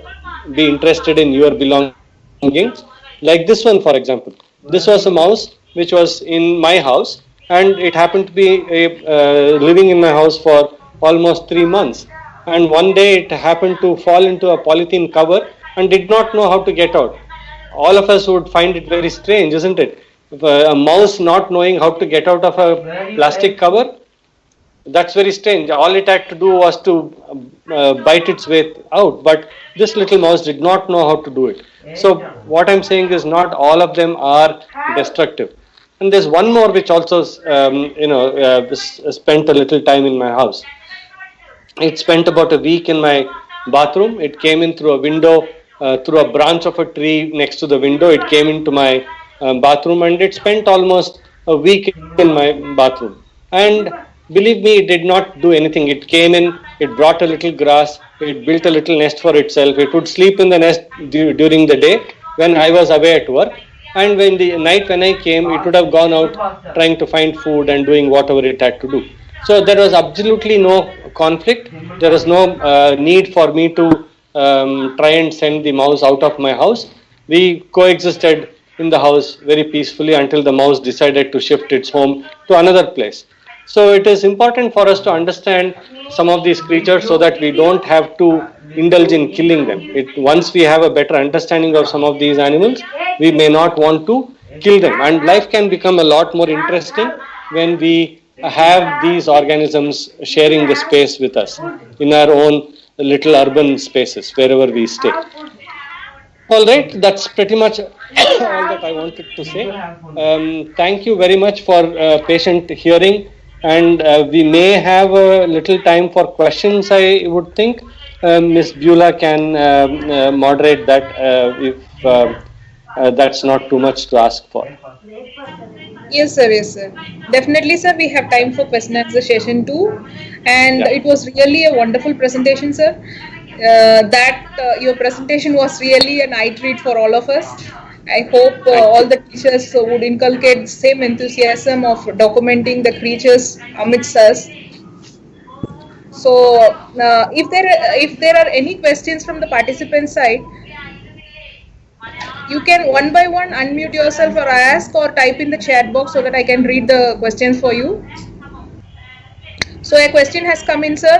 be interested in your belongings. Like this one, for example. This was a mouse which was in my house, and it happened to be living in my house for almost 3 months. And one day it happened to fall into a polythene cover and did not know how to get out. All of us would find it very strange, isn't it? If a mouse not knowing how to get out of a plastic cover, that's very strange. All it had to do was to bite its way out, but this little mouse did not know how to do it. So what I'm saying is not all of them are destructive. And there's one more which also spent a little time in my house. It spent about a week in my bathroom. It came in through a window, through a branch of a tree next to the window. It came into my bathroom, and it spent almost a week in my bathroom. And believe me, it did not do anything. It came in, it brought a little grass, it built a little nest for itself. It would sleep in the nest during the day when I was away at work. And when the night when I came, it would have gone out trying to find food and doing whatever it had to do. So there was absolutely no conflict. There was no need for me to try and send the mouse out of my house. We coexisted in the house very peacefully until the mouse decided to shift its home to another place. So it is important for us to understand some of these creatures so that we don't have to indulge in killing them. Once we have a better understanding of some of these animals, we may not want to kill them. And life can become a lot more interesting when we have these organisms sharing the space with us in our own little urban spaces, wherever we stay. All right, that's pretty much all that I wanted to say. Thank you very much for patient hearing. And we may have a little time for questions, I would think. Ms. Beulah can moderate that if that's not too much to ask for. Yes, sir. Yes, sir. Definitely, sir. We have time for question answer session too. And it was really a wonderful presentation, sir. Your presentation was really an eye treat for all of us. I hope all the teachers would inculcate the same enthusiasm of documenting the creatures amidst us. So, if there are any questions from the participant side, You can one by one unmute yourself or ask or type in the chat box so that I can read the questions for you. So a question has come in, sir,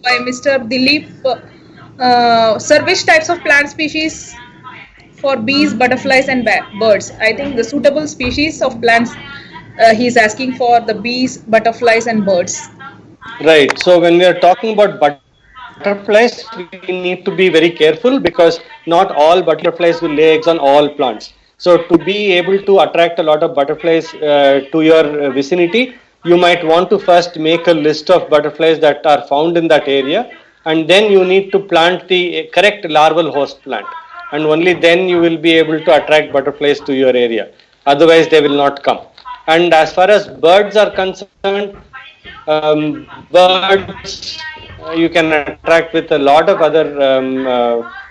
by Mr. Dilip. Sir, which types of plant species for bees, butterflies, and birds? I think the suitable species of plants he is asking for the bees, butterflies, and birds. Right. So when we are talking about butterflies, we need to be very careful because not all butterflies will lay eggs on all plants. So to be able to attract a lot of butterflies to your vicinity, you might want to first make a list of butterflies that are found in that area, and then you need to plant the correct larval host plant, and only then you will be able to attract butterflies to your area. Otherwise, they will not come. And as far as birds are concerned, birds you can attract with a lot of other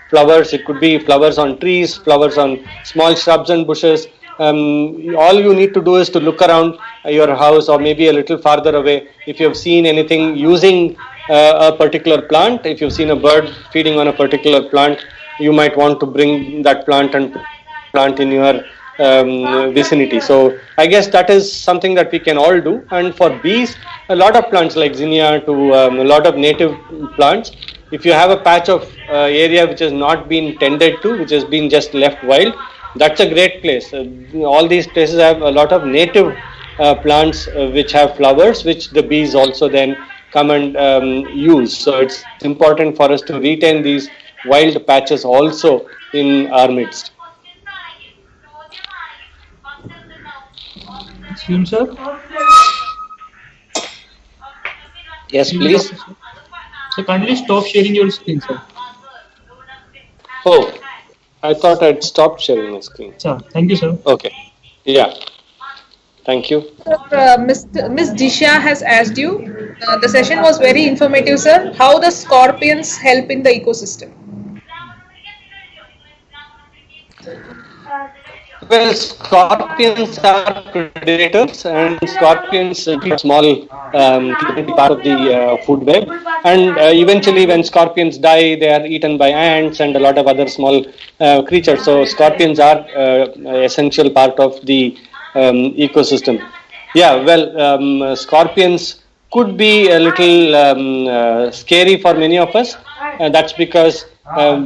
flowers. It could be flowers on trees, flowers on small shrubs and bushes. All you need to do is to look around your house or maybe a little farther away. If you have seen anything using a particular plant, if you've seen a bird feeding on a particular plant, you might want to bring that plant and plant in your vicinity. So I guess that is something that we can all do. And for bees, a lot of plants like zinnia to a lot of native plants. If you have a patch of area which has not been tended to, which has been just left wild, that's a great place. All these places have a lot of native plants which have flowers, which the bees also then come and use. So it's important for us to retain these wild patches also in our midst. Screen, sir. Yes, please. So kindly stop sharing your screen, sir. Oh, I thought I'd stopped sharing my screen. Sir, thank you, sir. Okay. Yeah. Thank you. Miss Disha has asked you. The session was very informative, sir. How the scorpions help in the ecosystem? Well, scorpions are predators, and scorpions are small part of the food web. And eventually, when scorpions die, they are eaten by ants and a lot of other small creatures. So, scorpions are essential part of the ecosystem. Yeah, well, scorpions could be a little scary for many of us. That's because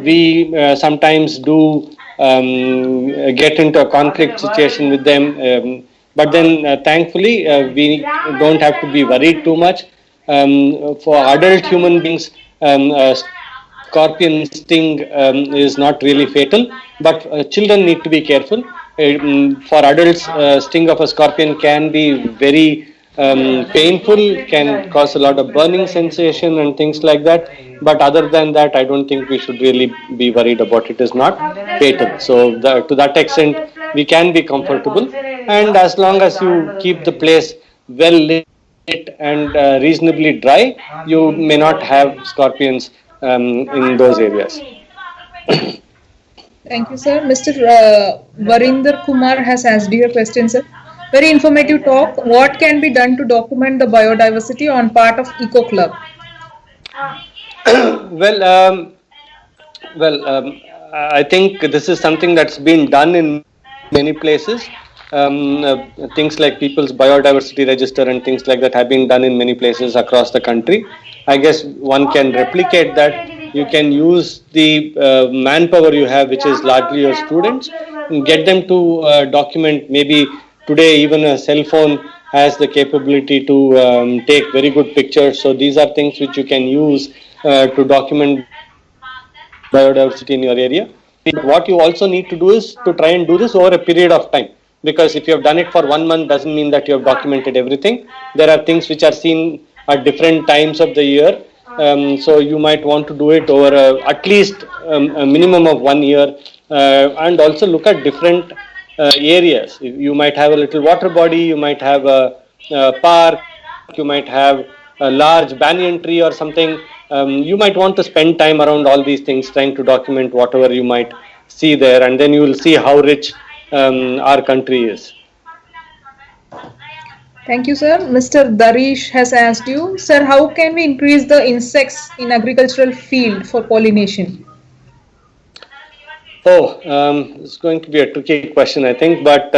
we sometimes do get into a conflict situation with them, but then thankfully we don't have to be worried too much. For adult human beings, scorpion sting is not really fatal, but children need to be careful. For adults, sting of a scorpion can be very painful, can cause a lot of burning sensation and things like that. But other than that, I don't think we should really be worried about it. It is not fatal. So to that extent, we can be comfortable. And as long as you keep the place well lit and reasonably dry, you may not have scorpions in those areas. Thank you, sir. Mr. Varinder Kumar has asked you a question, sir. Very informative talk. What can be done to document the biodiversity on part of Eco Club? Well, I think this is something that's been done in many places. Things like People's Biodiversity Register and things like that have been done in many places across the country. I guess one can replicate that. You can use the manpower you have, which is largely your students, and get them to document. Maybe today even a cell phone has the capability to take very good pictures. So these are things which you can use to document biodiversity in your area. What you also need to do is to try and do this over a period of time, because if you have done it for 1 month doesn't mean that you have documented everything. There are things which are seen at different times of the year. So you might want to do it over at least a minimum of 1 year, and also look at different areas. You might have a little water body, you might have a park, you might have a large banyan tree or something. You might want to spend time around all these things trying to document whatever you might see there, and then you will see how rich our country is. Thank you, sir. Mr. Darish has asked you, sir, how can we increase the insects in agricultural field for pollination? It's going to be a tricky question, I think. But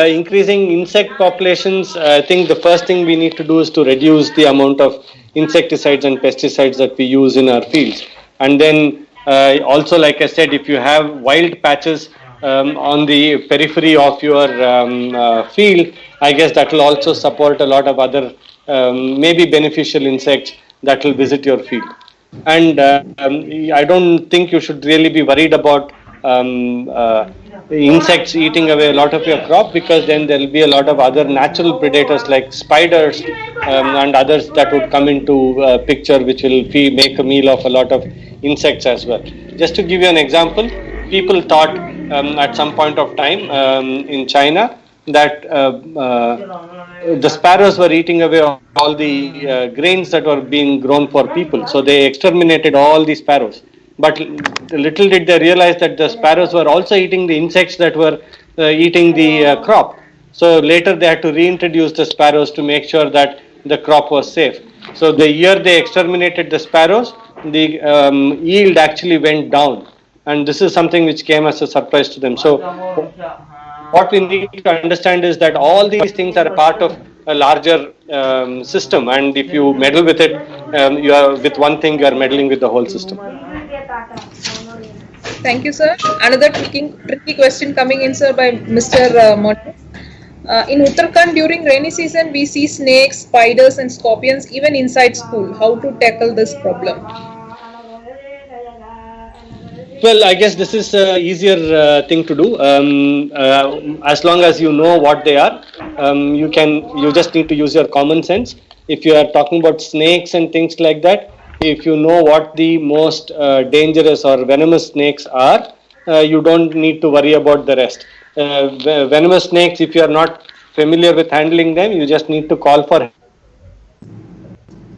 increasing insect populations, I think the first thing we need to do is to reduce the amount of insecticides and pesticides that we use in our fields. And then also, like I said, if you have wild patches on the periphery of your field, I guess that will also support a lot of other maybe beneficial insects that will visit your field. And I don't think you should really be worried about insects eating away a lot of your crop, because then there will be a lot of other natural predators like spiders and others that would come into picture, which will make a meal of a lot of insects as well. Just to give you an example, people thought at some point of time in China that the sparrows were eating away all the grains that were being grown for people. So they exterminated all the sparrows. But little did they realize that the sparrows were also eating the insects that were eating the crop. So later they had to reintroduce the sparrows to make sure that the crop was safe. So the year they exterminated the sparrows, the yield actually went down. And this is something which came as a surprise to them. So what we need to understand is that all these things are a part of a larger system, and if you meddle with it, you are with one thing, you are meddling with the whole system. Thank you, sir. Another tricky question coming in, sir, by Mr. Montes. In Uttarakhand during rainy season, we see snakes, spiders, and scorpions even inside school. How to tackle this problem? Well, I guess this is an easier thing to do. As long as you know what they are, you just need to use your common sense. If you are talking about snakes and things like that, if you know what the most dangerous or venomous snakes are, you don't need to worry about the rest. Venomous snakes, if you are not familiar with handling them, you just need to call for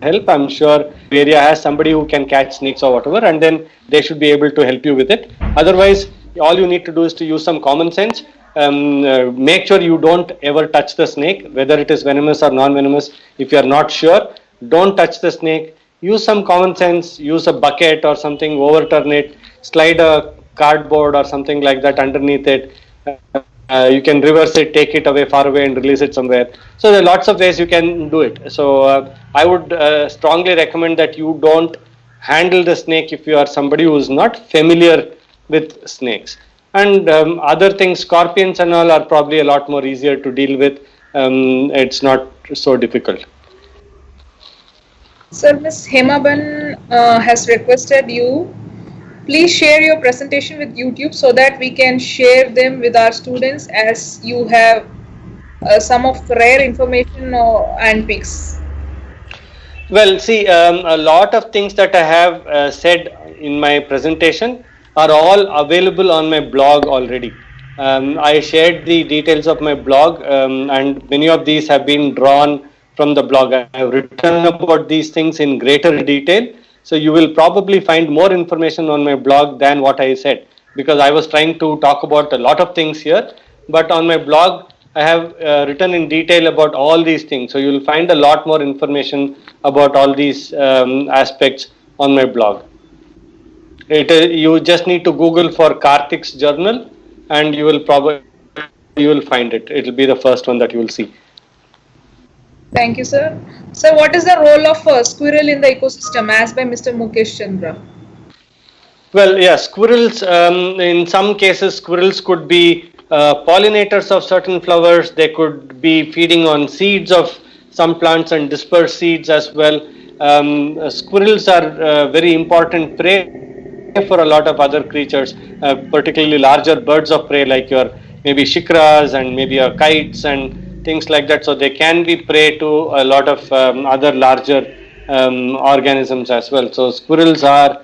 help. I'm sure the area has somebody who can catch snakes or whatever, and then they should be able to help you with it. Otherwise, all you need to do is to use some common sense. Make sure you don't ever touch the snake, whether it is venomous or non-venomous. If you are not sure, don't touch the snake. Use some common sense, use a bucket or something, overturn it, slide a cardboard or something like that underneath it. You can reverse it, take it away far away and release it somewhere. So there are lots of ways you can do it. So I would strongly recommend that you don't handle the snake if you are somebody who is not familiar with snakes. And other things, scorpions and all, are probably a lot more easier to deal with. It's not so difficult. Sir, Ms. Hemaban has requested you. Please share your presentation with YouTube so that we can share them with our students, as you have some of rare information and pics. Well, see, a lot of things that I have said in my presentation are all available on my blog already. I shared the details of my blog, and many of these have been drawn from the blog. I have written about these things in greater detail. So you will probably find more information on my blog than what I said, because I was trying to talk about a lot of things here, but on my blog I have written in detail about all these things. So you will find a lot more information about all these aspects on my blog. You just need to Google for Karthik's journal, and you will find it. It will be the first one that you will see. Thank you, sir. Sir, what is the role of squirrel in the ecosystem, as by Mr. Mukesh Chandra? Well, yeah, squirrels, in some cases, squirrels could be pollinators of certain flowers. They could be feeding on seeds of some plants and disperse seeds as well. Squirrels are very important prey for a lot of other creatures, particularly larger birds of prey like your maybe shikras and maybe your kites and things like that. So they can be prey to a lot of other larger organisms as well. So squirrels are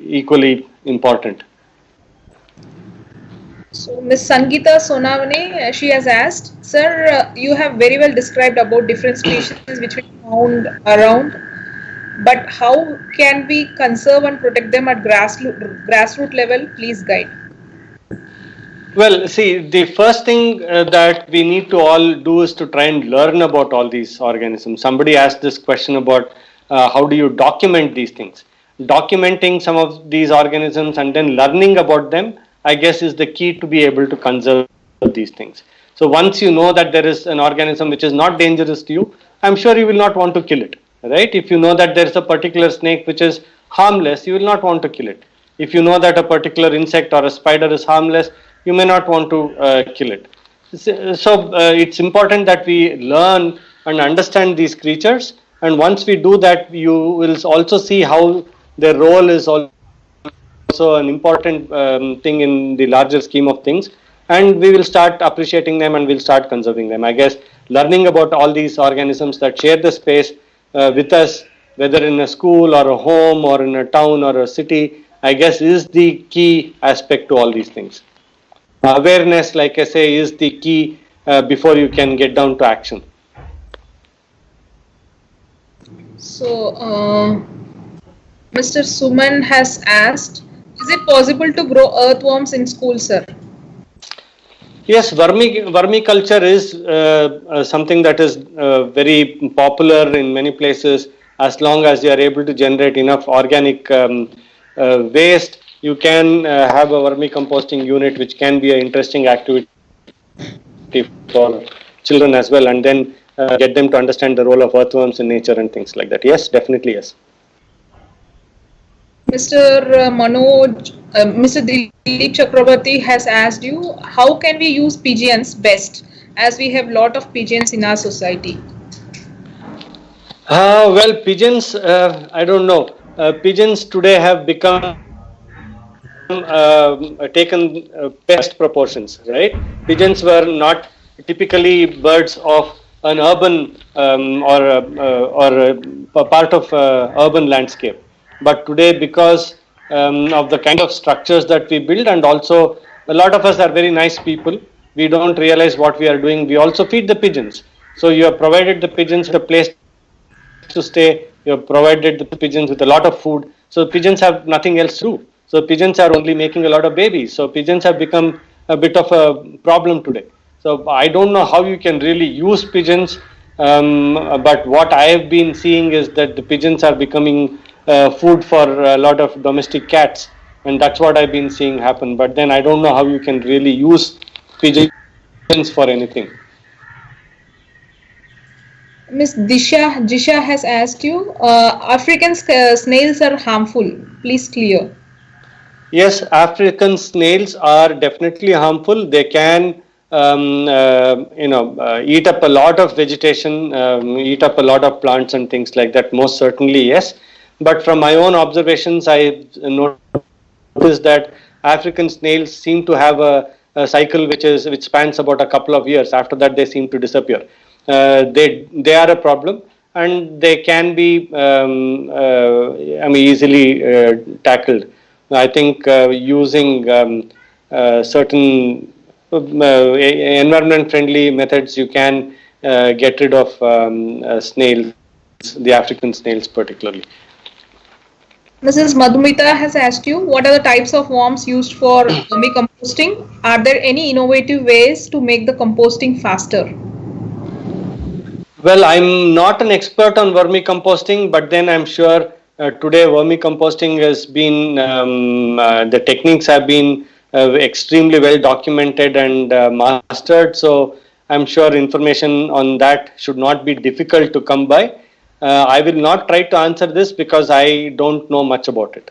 equally important. So Ms. Sangeeta Sonavane, she has asked, sir, you have very well described about different species which we found around, but how can we conserve and protect them at grassroots level? Please guide. Well, see, the first thing that we need to all do is to try and learn about all these organisms. Somebody asked this question about how do you document these things. documenting some of these organisms and then learning about them, I guess, is the key to be able to conserve these things. So once you know that there is an organism which is not dangerous to you, I'm sure you will not want to kill it, right? If you know that there is a particular snake which is harmless, you will not want to kill it. If you know that a particular insect or a spider is harmless, you may not want to kill it. So it's important that we learn and understand these creatures, and once we do that, you will also see how their role is also an important thing in the larger scheme of things, and we will start appreciating them and we'll start conserving them. I guess learning about all these organisms that share the space with us, whether in a school or a home or in a town or a city, I guess is the key aspect to all these things. Awareness, like I say, is the key before you can get down to action. So, Mr. Suman has asked, is it possible to grow earthworms in school, sir? Yes, vermiculture is something that is very popular in many places. As long as you are able to generate enough organic waste, you can have a vermicomposting unit, which can be an interesting activity for children as well, and then get them to understand the role of earthworms in nature and things like that. Yes, definitely yes. Mr. Mr. Dilip Chakrabarti has asked you, how can we use pigeons best, as we have lot of pigeons in our society? Well, pigeons, I don't know. Pigeons today have become taken best proportions, right? Pigeons were not typically birds of an urban or a part of urban landscape. But today, because of the kind of structures that we build, and also a lot of us are very nice people, we don't realize what we are doing. We also feed the pigeons. So you have provided the pigeons a place to stay. You have provided the pigeons with a lot of food. So pigeons have nothing else to do. So pigeons are only making a lot of babies. So pigeons have become a bit of a problem today. So I don't know how you can really use pigeons, but what I have been seeing is that the pigeons are becoming food for a lot of domestic cats, and that's what I've been seeing happen. But then I don't know how you can really use pigeons for anything. Ms. Jisha has asked you, African snails are harmful. Please clear. Yes, African snails are definitely harmful. They can, eat up a lot of vegetation, eat up a lot of plants and things like that. Most certainly, yes. But from my own observations, I noticed that African snails seem to have a cycle which spans about a couple of years. After that, they seem to disappear. They are a problem, and they can be easily tackled. I think using certain environment friendly methods, you can get rid of snails, the African snails particularly. Mrs. Madhumita has asked you, what are the types of worms used for vermicomposting? Are there any innovative ways to make the composting faster? Well, I'm not an expert on vermicomposting, but then I'm sure today vermicomposting has been, the techniques have been extremely well documented and mastered. So I'm sure information on that should not be difficult to come by. I will not try to answer this because I don't know much about it.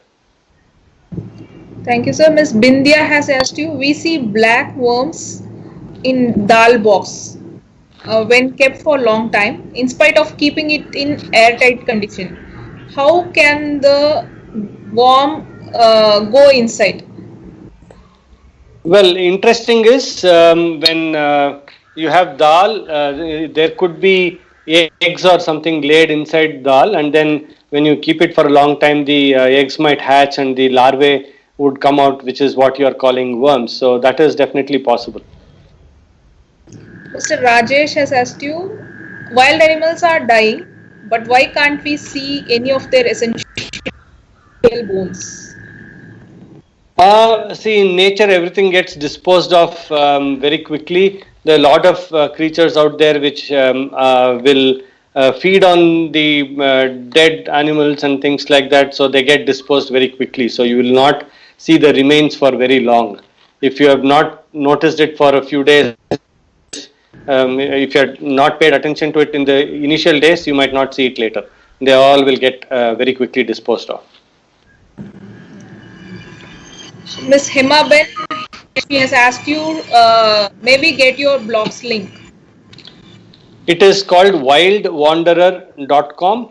Thank you, sir. Ms. Bindia has asked you, we see black worms in dal box when kept for a long time, in spite of keeping it in airtight condition. How can the worm go inside? Well, interesting is when you have dal, there could be eggs or something laid inside dal, and then when you keep it for a long time, the eggs might hatch and the larvae would come out, which is what you are calling worms. So that is definitely possible. Mr. Rajesh has asked you, wild animals are dying, but why can't we see any of their essential bones? See, in nature, everything gets disposed of very quickly. There are a lot of creatures out there which will feed on the dead animals and things like that, so they get disposed very quickly. So you will not see the remains for very long. If you have not noticed it for a few days, if you had not paid attention to it in the initial days, you might not see it later. They all will get very quickly disposed of. Miss Himaben, she has asked you, maybe get your blog's link. It is called wildwanderer.com.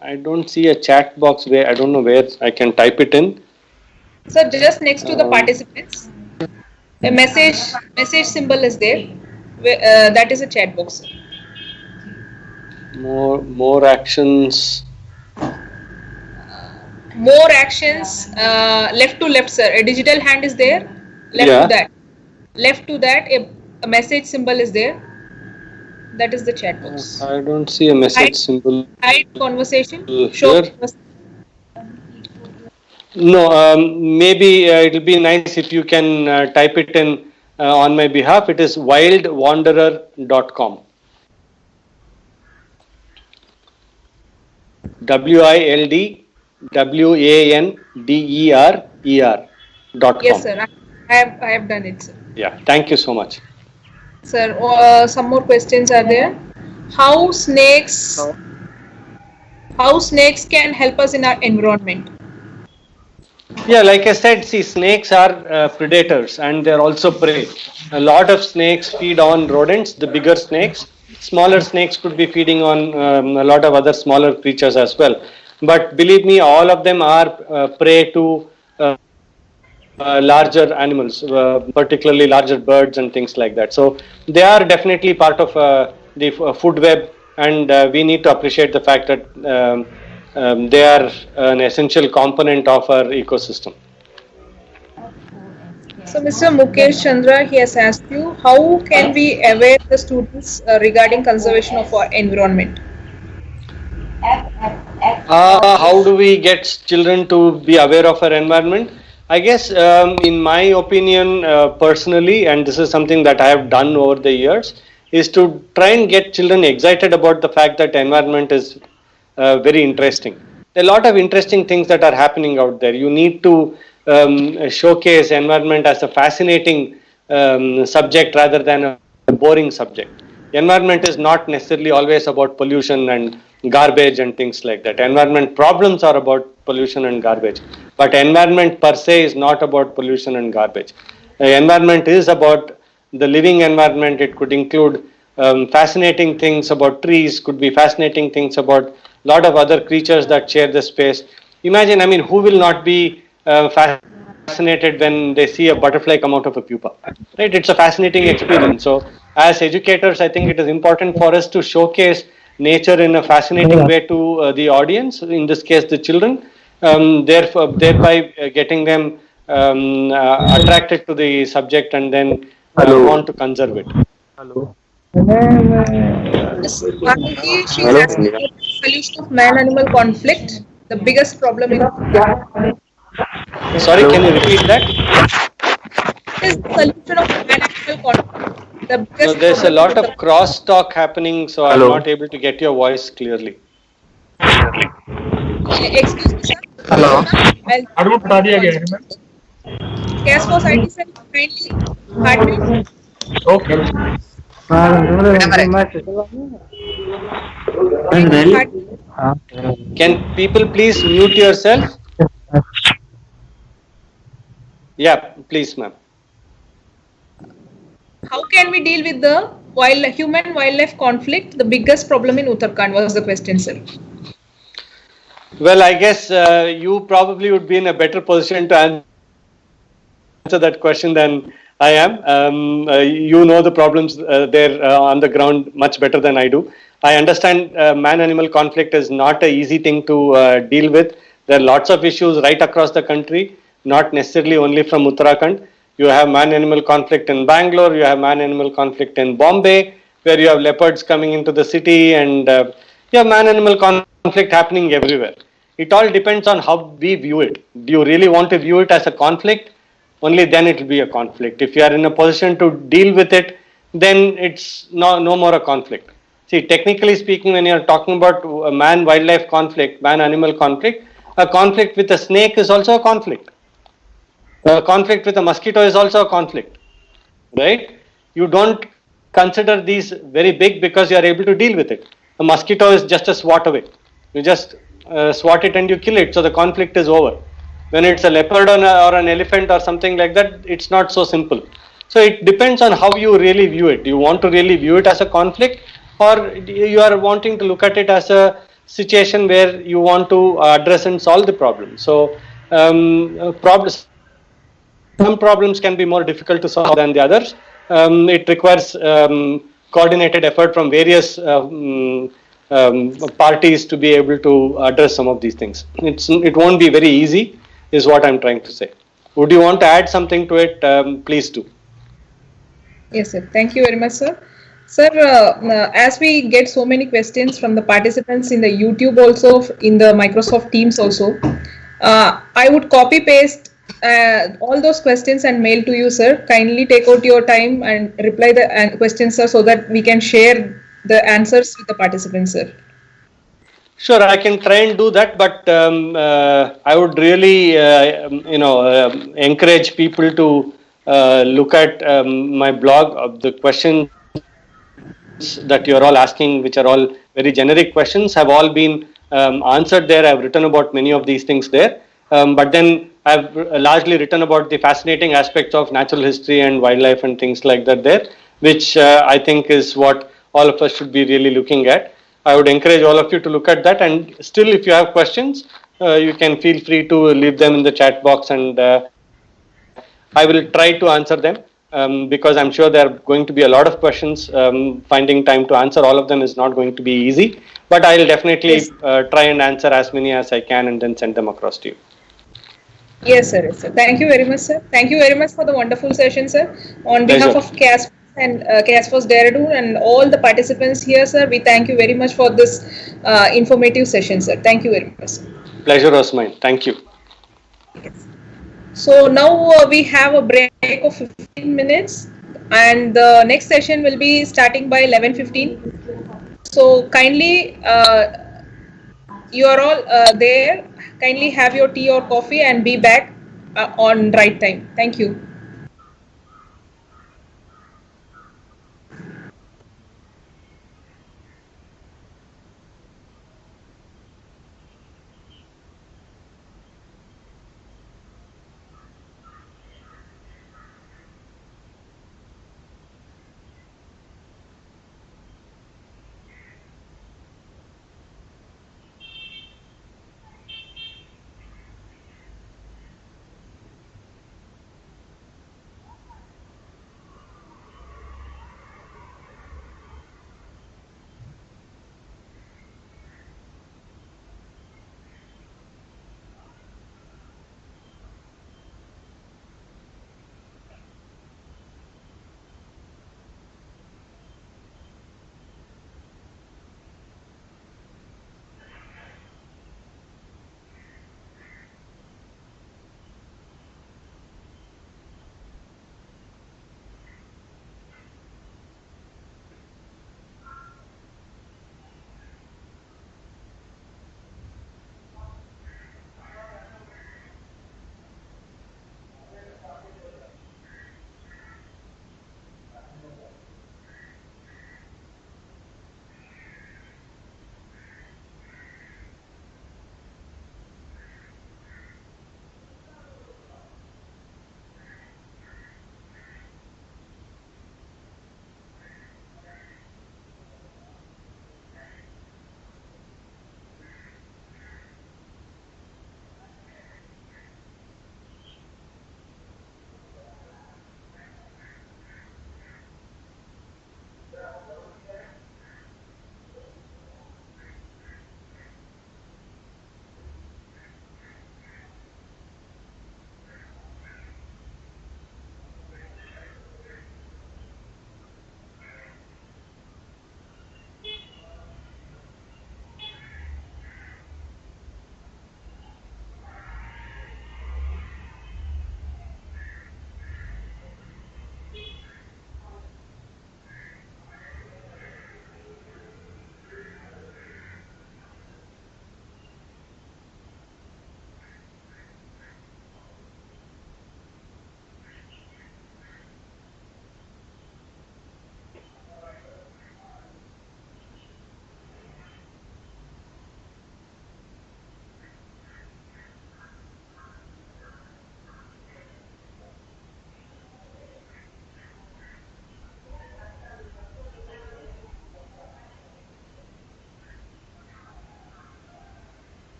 I don't see a chat box where, I don't know where I can type it in. So just next to the participants, a message symbol is there. That is a chat box. More actions. More actions, left to left, sir. A digital hand is there. Left Yeah. to that. Left to that, a message symbol is there. That is the chat box. I don't see a message symbol. Hide conversation. Sure. No, maybe it will be nice if you can type it in on my behalf. It is wildwanderer.com. WILDWANDERER.com. Yes, sir. I have done it, sir. Yeah, thank you so much. Sir, some more questions are there. How snakes can help us in our environment? Yeah, like I said, see, snakes are predators and they're also prey. A lot of snakes feed on rodents, the bigger snakes. Smaller snakes could be feeding on a lot of other smaller creatures as well. But believe me, all of them are prey to larger animals, particularly larger birds and things like that. So they are definitely part of the food web, and we need to appreciate the fact that they are an essential component of our ecosystem. So, Mr. Mukesh Chandra, he has asked you, how can we aware the students regarding conservation of our environment? How do we get children to be aware of our environment? I guess, in my opinion, personally, and this is something that I have done over the years, is to try and get children excited about the fact that environment is very interesting. There are a lot of interesting things that are happening out there. You need to showcase environment as a fascinating subject rather than a boring subject. Environment is not necessarily always about pollution and garbage and things like that. Environment problems are about pollution and garbage, but environment per se is not about pollution and garbage. Environment is about the living environment. It could include fascinating things about trees, could be fascinating things about a lot of other creatures that share the space. Imagine, I mean, who will not be fascinated when they see a butterfly come out of a pupa, right? It's a fascinating experience. So as educators, I think it is important for us to showcase nature in a fascinating way to the audience, in this case the children, thereby getting them attracted to the subject and then want to conserve it. Anki, she is asking about the solution of man-animal conflict, the biggest problem in Sorry, can you repeat that? is the solution of man-animal conflict. The No, biggest there's a problem lot in of cross-talk happening, so I'm not able to get your voice clearly. Excuse me, sir. Hello. Well, Advocate बता दिया गया है ma'am. Gas for IT, sir, kindly hardly. Okay. Can people please mute yourself? Yeah, please, ma'am. How can we deal with the human-wildlife conflict? The biggest problem in Uttarakhand was the question, sir. Well, I guess you probably would be in a better position to answer that question than I am. You know the problems there on the ground much better than I do. I understand man-animal conflict is not an easy thing to deal with. There are lots of issues right across the country, not necessarily only from Uttarakhand. You have man-animal conflict in Bangalore, you have man-animal conflict in Bombay, where you have leopards coming into the city, and you have man-animal conflict happening everywhere. It all depends on how we view it. Do you really want to view it as a conflict? Only then it will be a conflict. If you are in a position to deal with it, then it's no more a conflict. See, technically speaking, when you're talking about man-wildlife conflict, man-animal conflict, a conflict with a snake is also a conflict. A conflict with a mosquito is also a conflict, right? You don't consider these very big because you are able to deal with it. A mosquito is just a swat away. You just swat it and you kill it, so the conflict is over. When it's a leopard or an elephant or something like that, it's not so simple. So it depends on how you really view it. You want to really view it as a conflict, or you are wanting to look at it as a situation where you want to address and solve the problem. So some problems can be more difficult to solve than the others. It requires coordinated effort from various parties to be able to address some of these things. It won't be very easy, is what I'm trying to say. Would you want to add something to it? Please do. Yes, sir. Thank you very much, sir. Sir, as we get so many questions from the participants in the YouTube also, in the Microsoft Teams also, I would copy paste all those questions and mail to you, sir. Kindly take out your time and reply the questions, sir, so that we can share the answers with the participants, sir. Sure, I can try and do that, but I would really, encourage people to look at my blog. The questions that you're all asking, which are all very generic questions, have all been answered there. I've written about many of these things there, but then I've largely written about the fascinating aspects of natural history and wildlife and things like that there, which I think is what all of us should be really looking at. I would encourage all of you to look at that, and still, if you have questions, you can feel free to leave them in the chat box, and I will try to answer them. Because I'm sure there are going to be a lot of questions. Finding time to answer all of them is not going to be easy, but I'll definitely try and answer as many as I can and then send them across to you. Yes, sir. Yes, sir. Thank you very much, sir. Thank you very much for the wonderful session, sir. On behalf of CASFOS and CASFOS Dehradun and all the participants here, sir, we thank you very much for this informative session, sir. Thank you very much, sir. Pleasure was mine. Thank you. Yes. So now we have a break of 15 minutes, and the next session will be starting by 11:15. So kindly, you are all there. Kindly have your tea or coffee and be back on right time. Thank you.